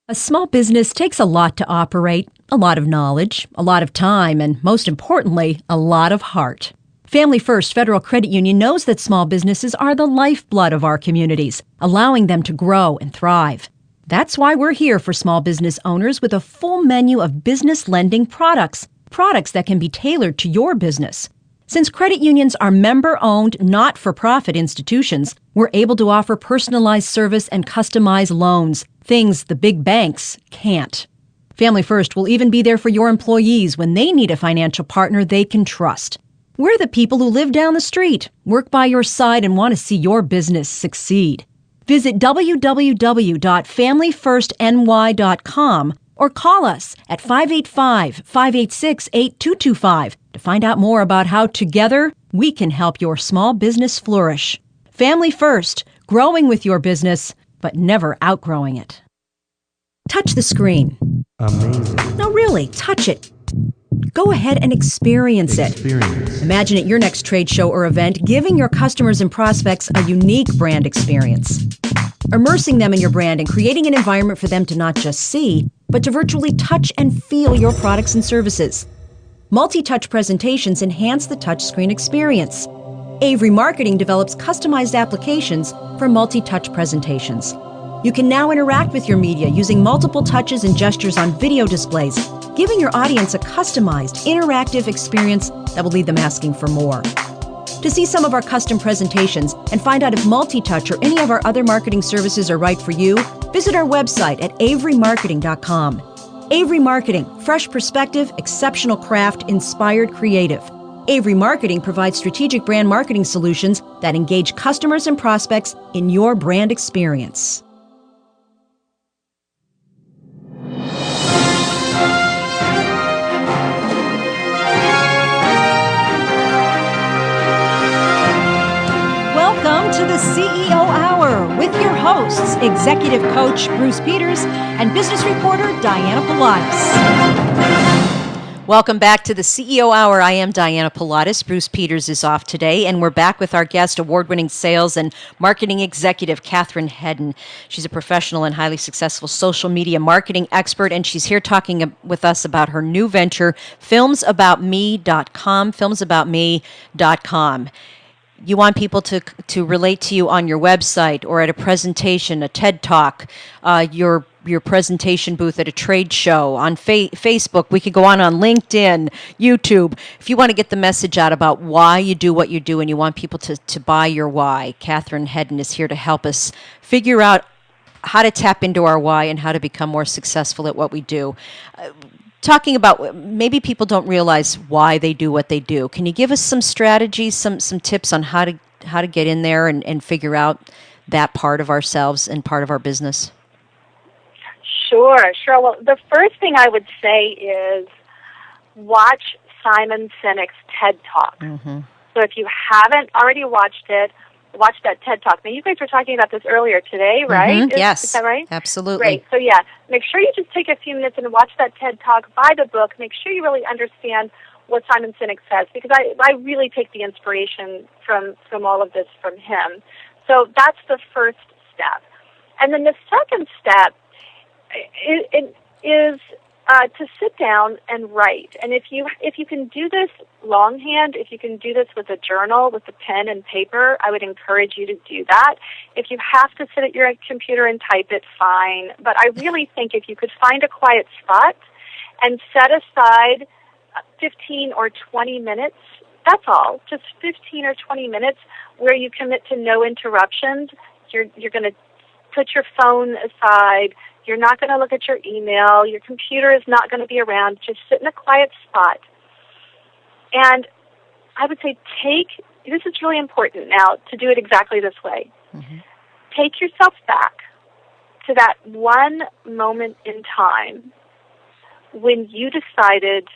A small business takes a lot to operate, a lot of knowledge, a lot of time, and most importantly, a lot of heart. Family First Federal Credit Union knows that small businesses are the lifeblood of our communities, allowing them to grow and thrive. That's why we're here for small business owners with a full menu of business lending products that can be tailored to your business. Since credit unions are member-owned, not-for-profit institutions, we're able to offer personalized service and customized loans, things the big banks can't. Family First will even be there for your employees when they need a financial partner they can trust. We're the people who live down the street, work by your side, and want to see your business succeed. Visit www.familyfirstny.com or call us at 585-586-8225 to find out more about how together we can help your small business flourish. Family First, growing with your business, but never outgrowing it. Touch the screen. Amazing. No, really, touch it. Go ahead and experience it. Imagine at your next trade show or event, giving your customers and prospects a unique brand experience. Immersing them in your brand and creating an environment for them to not just see, but to virtually touch and feel your products and services. Multi-touch presentations enhance the touchscreen experience. Avery Marketing develops customized applications for multi-touch presentations. You can now interact with your media using multiple touches and gestures on video displays, giving your audience a customized, interactive experience that will leave them asking for more. To see some of our custom presentations and find out if multi-touch or any of our other marketing services are right for you, visit our website at averymarketing.com. Avery Marketing, fresh perspective, exceptional craft, inspired creative. Avery Marketing provides strategic brand marketing solutions that engage customers and prospects in your brand experience. Welcome to the CEO Hour with your hosts, Executive Coach Bruce Peters and Business Reporter Diana Pilatus. Welcome back to the CEO Hour. I am Diana Pilatus. Bruce Peters is off today, and we're back with our guest, award-winning sales and marketing executive, Catherine Hedden. She's a professional and highly successful social media marketing expert, and she's here talking with us about her new venture, filmsaboutme.com, filmsaboutme.com. You want people to relate to you on your website or at a presentation, a TED Talk, your presentation booth at a trade show, on Facebook. We could go on LinkedIn, YouTube. If you want to get the message out about why you do what you do and you want people to buy your why, Catherine Hedden is here to help us figure out how to tap into our why and how to become more successful at what we do. Talking about maybe people don't realize why they do what they do. Can you give us some strategies, some tips on how to get in there and figure out that part of ourselves and part of our business? Sure. Well, the first thing I would say is watch Simon Sinek's TED Talk. Mm-hmm. So if you haven't already watched it, watch that TED Talk. Now, you guys were talking about this earlier today, right? Mm-hmm. Yes. Is that right? Absolutely. Great. So, yeah, make sure you just take a few minutes and watch that TED Talk, buy the book, make sure you really understand what Simon Sinek says, because I really take the inspiration from all of this from him. So that's the first step. And then the second step is to sit down and write. And if you can do this longhand, if you can do this with a journal, with a pen and paper, I would encourage you to do that. If you have to sit at your computer and type it, fine. But I really think if you could find a quiet spot and set aside 15 or 20 minutes, that's all, just 15 or 20 minutes where you commit to no interruptions. You're going to put your phone aside. You're not going to look at your email. Your computer is not going to be around. Just sit in a quiet spot. And I would say this is really important now to do it exactly this way. Mm-hmm. Take yourself back to that one moment in time when you decided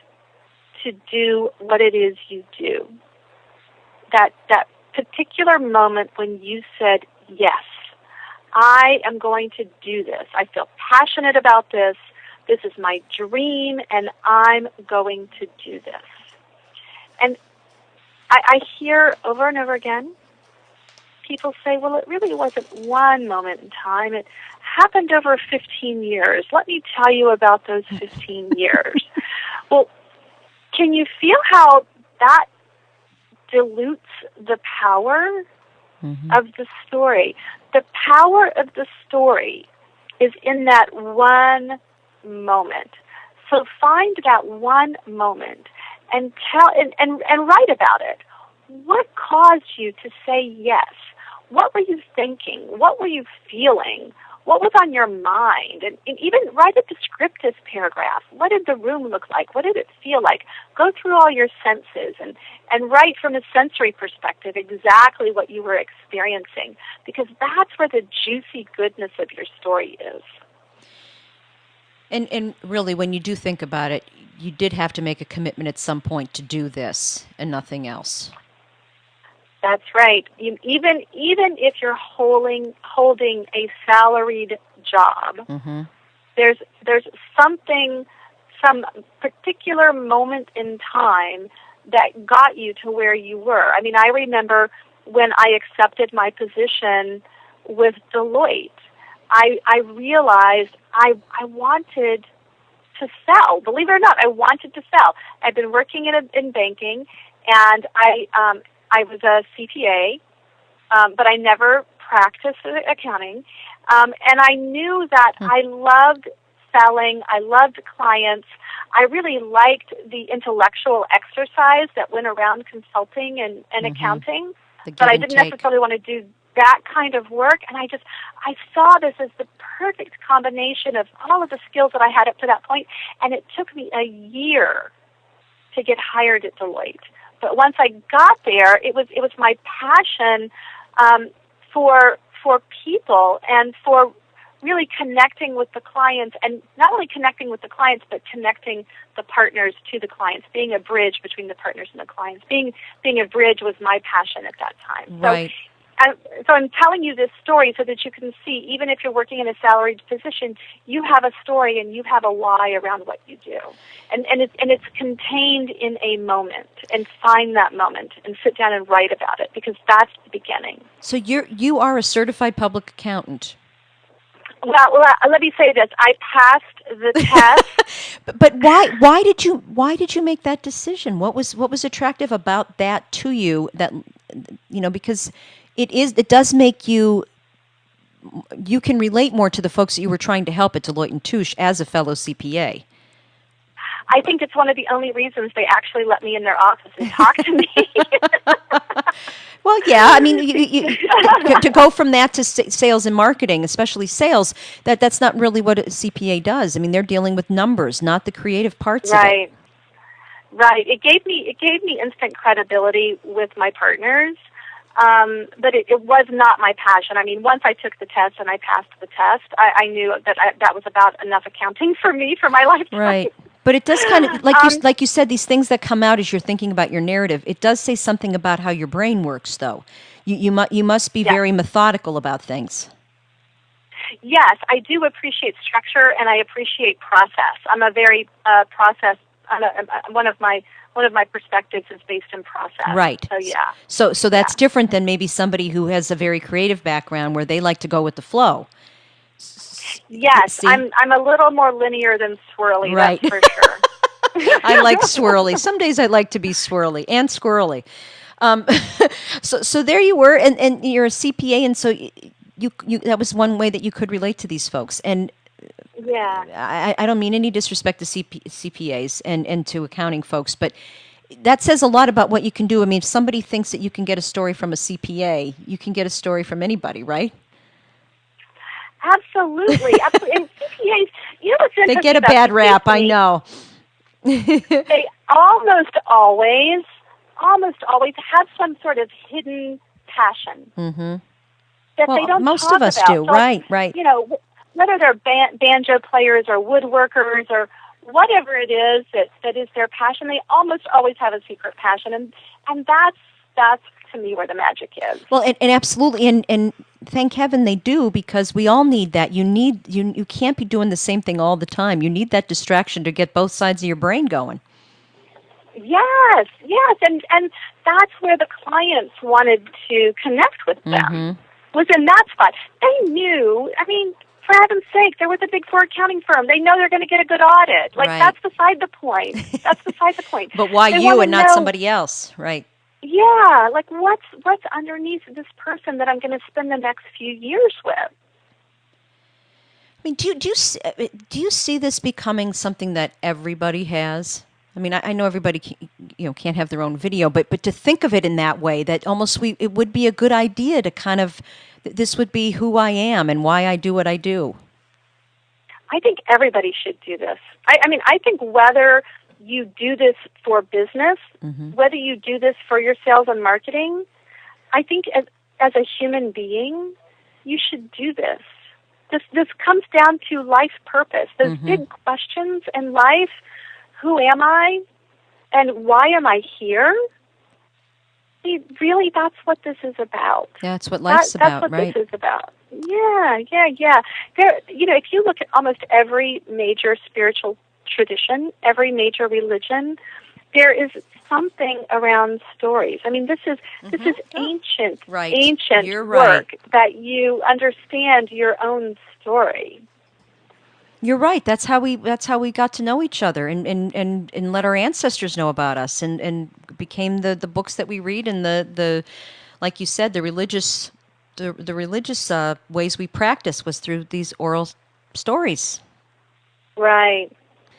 to do what it is you do. That particular moment when you said, yes, I am going to do this. I feel passionate about this. This is my dream, and I'm going to do this. And I hear over and over again people say, well, it really wasn't one moment in time. It happened over 15 years. Let me tell you about those 15 years. Well, can you feel how that dilutes the power of the story? The power of the story is in that one moment. So find that one moment and tell and write about it. What caused you to say yes? What were you thinking? What were you feeling? What was on your mind? And even write a descriptive paragraph. What did the room look like? What did it feel like? Go through all your senses and write from a sensory perspective exactly what you were experiencing, because that's where the juicy goodness of your story is. And really, when you do think about it, you did have to make a commitment at some point to do this and nothing else. That's right. Even if you're holding a salaried job, there's some particular moment in time that got you to where you were. I mean, I remember when I accepted my position with Deloitte, I realized I wanted to sell. Believe it or not, I wanted to sell. I'd been working in banking, and I was a CPA, but I never practiced accounting. And I knew that I loved selling. I loved clients. I really liked the intellectual exercise that went around consulting and accounting. But I didn't necessarily want to do that kind of work. And I saw this as the perfect combination of all of the skills that I had up to that point. And it took me a year to get hired at Deloitte. But once I got there, it was my passion for people and for really connecting with the clients, and not only connecting with the clients, but connecting the partners to the clients, being a bridge between the partners and the clients. Being a bridge was my passion at that time. Right. I'm telling you this story so that you can see, even if you're working in a salaried position, you have a story and you have a why around what you do, and it's contained in a moment. And find that moment and sit down and write about it, because that's the beginning. So you are a certified public accountant. Well, let me say this: I passed the test. But why did you make that decision? What was attractive about that to you? That because it does make you can relate more to the folks that you were trying to help at Deloitte & Touche as a fellow CPA. I think it's one of the only reasons they actually let me in their office and talk to me. Well, yeah, I mean, to go from that to sales and marketing, especially sales, that's not really what a CPA does. I mean, they're dealing with numbers, not the creative parts of it. Right. It gave me instant credibility with my partners, but it was not my passion. I mean, once I took the test and I passed the test, I knew that that was about enough accounting for me for my lifetime. Right. But it does kind of, like you said, these things that come out as you're thinking about your narrative, it does say something about how your brain works, though. You must be very methodical about things. Yes, I do appreciate structure and I appreciate process. I'm a very process. One of my perspectives is based in process. Right. So yeah. So that's different than maybe somebody who has a very creative background where they like to go with the flow. Yes, See? I'm a little more linear than swirly, right. That's for sure. I like swirly. Some days I like to be swirly and squirrely. So there you were, and you're a CPA, and so you that was one way that you could relate to these folks. And yeah, I don't mean any disrespect to CPAs and to accounting folks, but that says a lot about what you can do. I mean, if somebody thinks that you can get a story from a CPA, you can get a story from anybody, right? Absolutely. And CPAs, what's interesting, they get a bad rap, I know. They almost always have some sort of hidden passion that they don't most talk of us about. do, So, right. Whether they're banjo players or woodworkers or whatever it is that is their passion, they almost always have a secret passion, and that's to me where the magic is. Well, and absolutely, and thank heaven they do, because we all need that. You can't be doing the same thing all the time. You need that distraction to get both sides of your brain going. Yes, and that's where the clients wanted to connect with them, was in that spot. They knew, I mean, for heaven's sake, they're with a Big Four accounting firm. They know they're going to get a good audit. That's beside the point. But why you and not somebody else, right? Yeah, what's underneath this person that I'm going to spend the next few years with? I mean, do you see this becoming something that everybody has? I mean, I know everybody can't have their own video, but to think of it in that way, that almost it would be a good idea to kind of, this would be who I am and why I do what I do. I think everybody should do this. I mean, I think whether you do this for business, whether you do this for your sales and marketing, I think as a human being, you should do this. This comes down to life purpose. Those big questions in life: who am I, and why am I here? Really, that's what this is about. Yeah, that's what life's about, right? That's what right? this is about. Yeah. There, if you look at almost every major spiritual tradition, every major religion, there is something around stories. I mean, this is ancient work that you understand your own story. You're right. That's how we got to know each other and let our ancestors know about us and became the books that we read and the like you said, the religious ways we practice was through these oral stories. Right.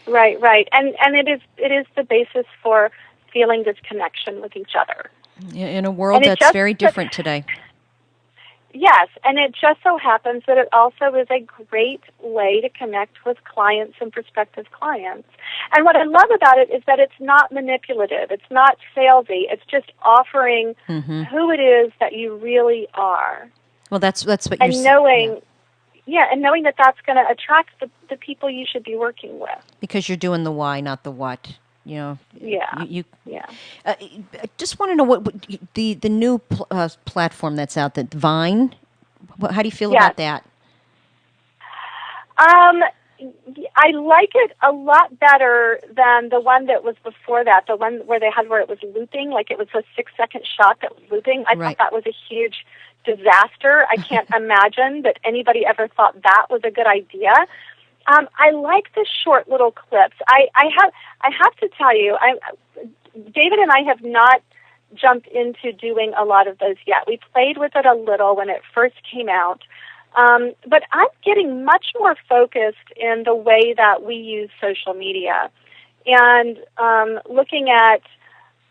And it is the basis for feeling this connection with each other. In a world that's very different today. Yes, and it just so happens that it also is a great way to connect with clients and prospective clients. And what I love about it is that it's not manipulative. It's not salesy. It's just offering who it is that you really are. Well, that's what you're saying. And knowing that that's going to attract the people you should be working with. Because you're doing the why, not the what. Yeah. Yeah. I just want to know what the new platform that's out, that Vine. How do you feel about that? I like it a lot better than the one that was before that, the one where it was looping, like it was a 6-second shot that was looping. I thought that was a huge disaster. I can't imagine that anybody ever thought that was a good idea. I like the short little clips. I have to tell you, David and I have not jumped into doing a lot of those yet. We played with it a little when it first came out. But I'm getting much more focused in the way that we use social media and looking at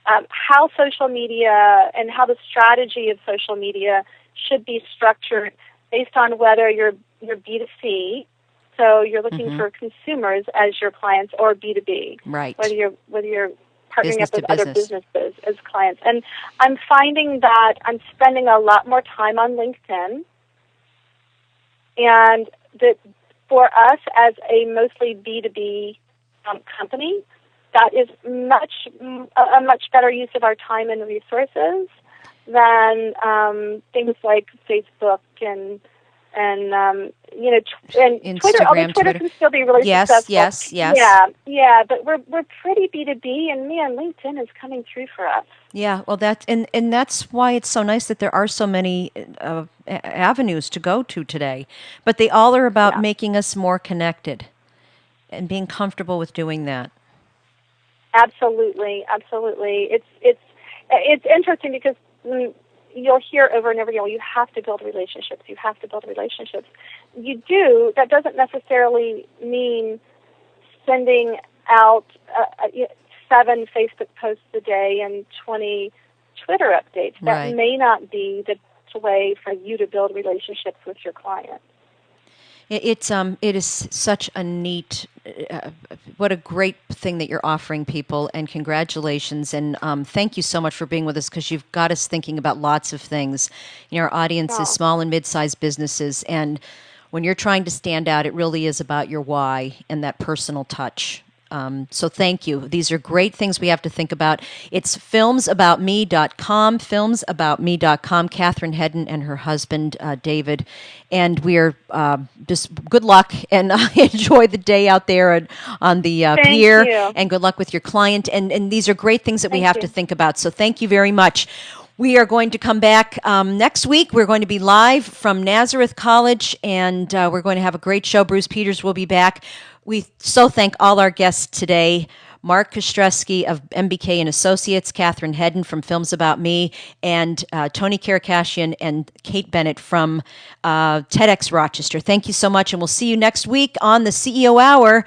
how social media and how the strategy of social media should be structured based on whether you're B2C, so you're looking for consumers as your clients, or B2B, right? Whether you're partnering business up with other business. businesses as clients. And I'm finding that I'm spending a lot more time on LinkedIn. And that for us as a mostly B2B company, that is a much better use of our time and resources than things like Facebook and Instagram, Twitter. Although Twitter can still be really successful. Yes. Yeah. But we're pretty B2B, and man, LinkedIn is coming through for us. Yeah, well, that's why it's so nice that there are so many avenues to go to today. But they all are about making us more connected and being comfortable with doing that. Absolutely. It's interesting because you'll hear over and over again, you have to build relationships. You have to build relationships. You do. That doesn't necessarily mean sending out 7 Facebook posts a day and 20 Twitter updates. That may not be the way for you to build relationships with your clients. It is such a neat, what a great thing that you're offering people, and congratulations, and thank you so much for being with us, because you've got us thinking about lots of things. Our audience is small and mid-sized businesses, and when you're trying to stand out, it really is about your why and that personal touch. So thank you. These are great things we have to think about. It's filmsaboutme.com, filmsaboutme.com, Catherine Hedden and her husband, David. And we're just good luck, and enjoy the day out there on the pier. You. And good luck with your client. And these are great things that we have to think about. So thank you very much. We are going to come back next week. We're going to be live from Nazareth College, and we're going to have a great show. Bruce Peters will be back. We so thank all our guests today. Mark Kostreski of MBK and Associates, Catherine Hedden from Films About Me, and Tony Karakashian and Kate Bennett from TEDx Rochester. Thank you so much, and we'll see you next week on the CEO Hour.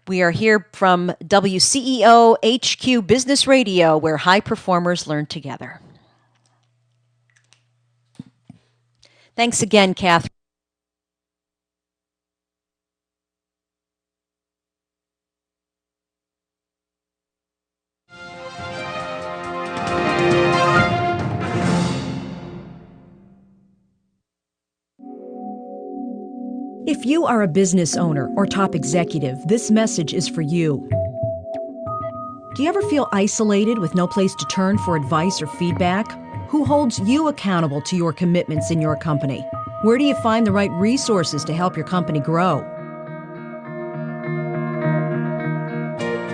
We are here from WCEO HQ Business Radio, where high performers learn together. Thanks again, Catherine. If you are a business owner or top executive, this message is for you. Do you ever feel isolated with no place to turn for advice or feedback? Who holds you accountable to your commitments in your company? Where do you find the right resources to help your company grow?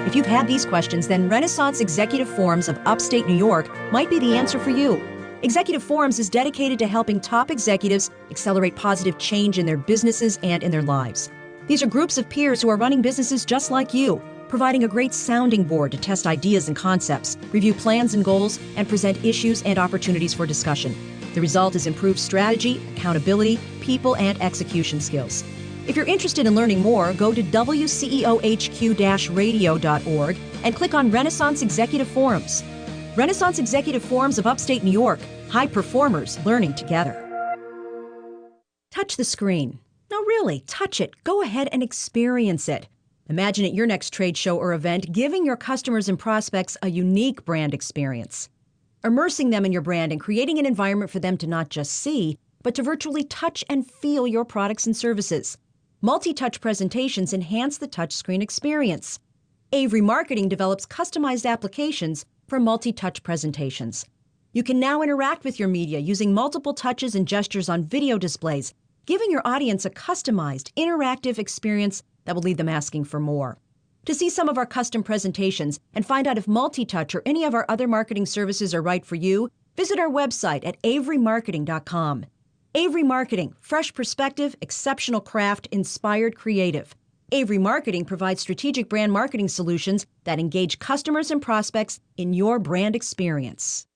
If you've had these questions, then Renaissance Executive Forums of Upstate New York might be the answer for you. Executive Forums is dedicated to helping top executives accelerate positive change in their businesses and in their lives. These are groups of peers who are running businesses just like you, providing a great sounding board to test ideas and concepts, review plans and goals, and present issues and opportunities for discussion. The result is improved strategy, accountability, people, and execution skills. If you're interested in learning more, go to WCEOHQ-radio.org and click on Renaissance Executive Forums. Renaissance Executive Forums of Upstate New York. High performers learning together. Touch the screen. No, really, touch it. Go ahead and experience it. Imagine at your next trade show or event, giving your customers and prospects a unique brand experience. Immersing them in your brand and creating an environment for them to not just see, but to virtually touch and feel your products and services. Multi-touch presentations enhance the touchscreen experience. Avery Marketing develops customized applications for multi-touch presentations. You can now interact with your media using multiple touches and gestures on video displays, giving your audience a customized, interactive experience that will leave them asking for more. To see some of our custom presentations and find out if multi-touch or any of our other marketing services are right for you, visit our website at averymarketing.com. Avery Marketing, fresh perspective, exceptional craft, inspired creative. Avery Marketing provides strategic brand marketing solutions that engage customers and prospects in your brand experience.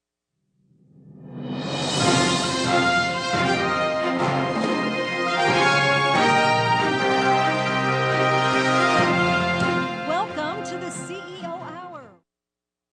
Welcome to the CEO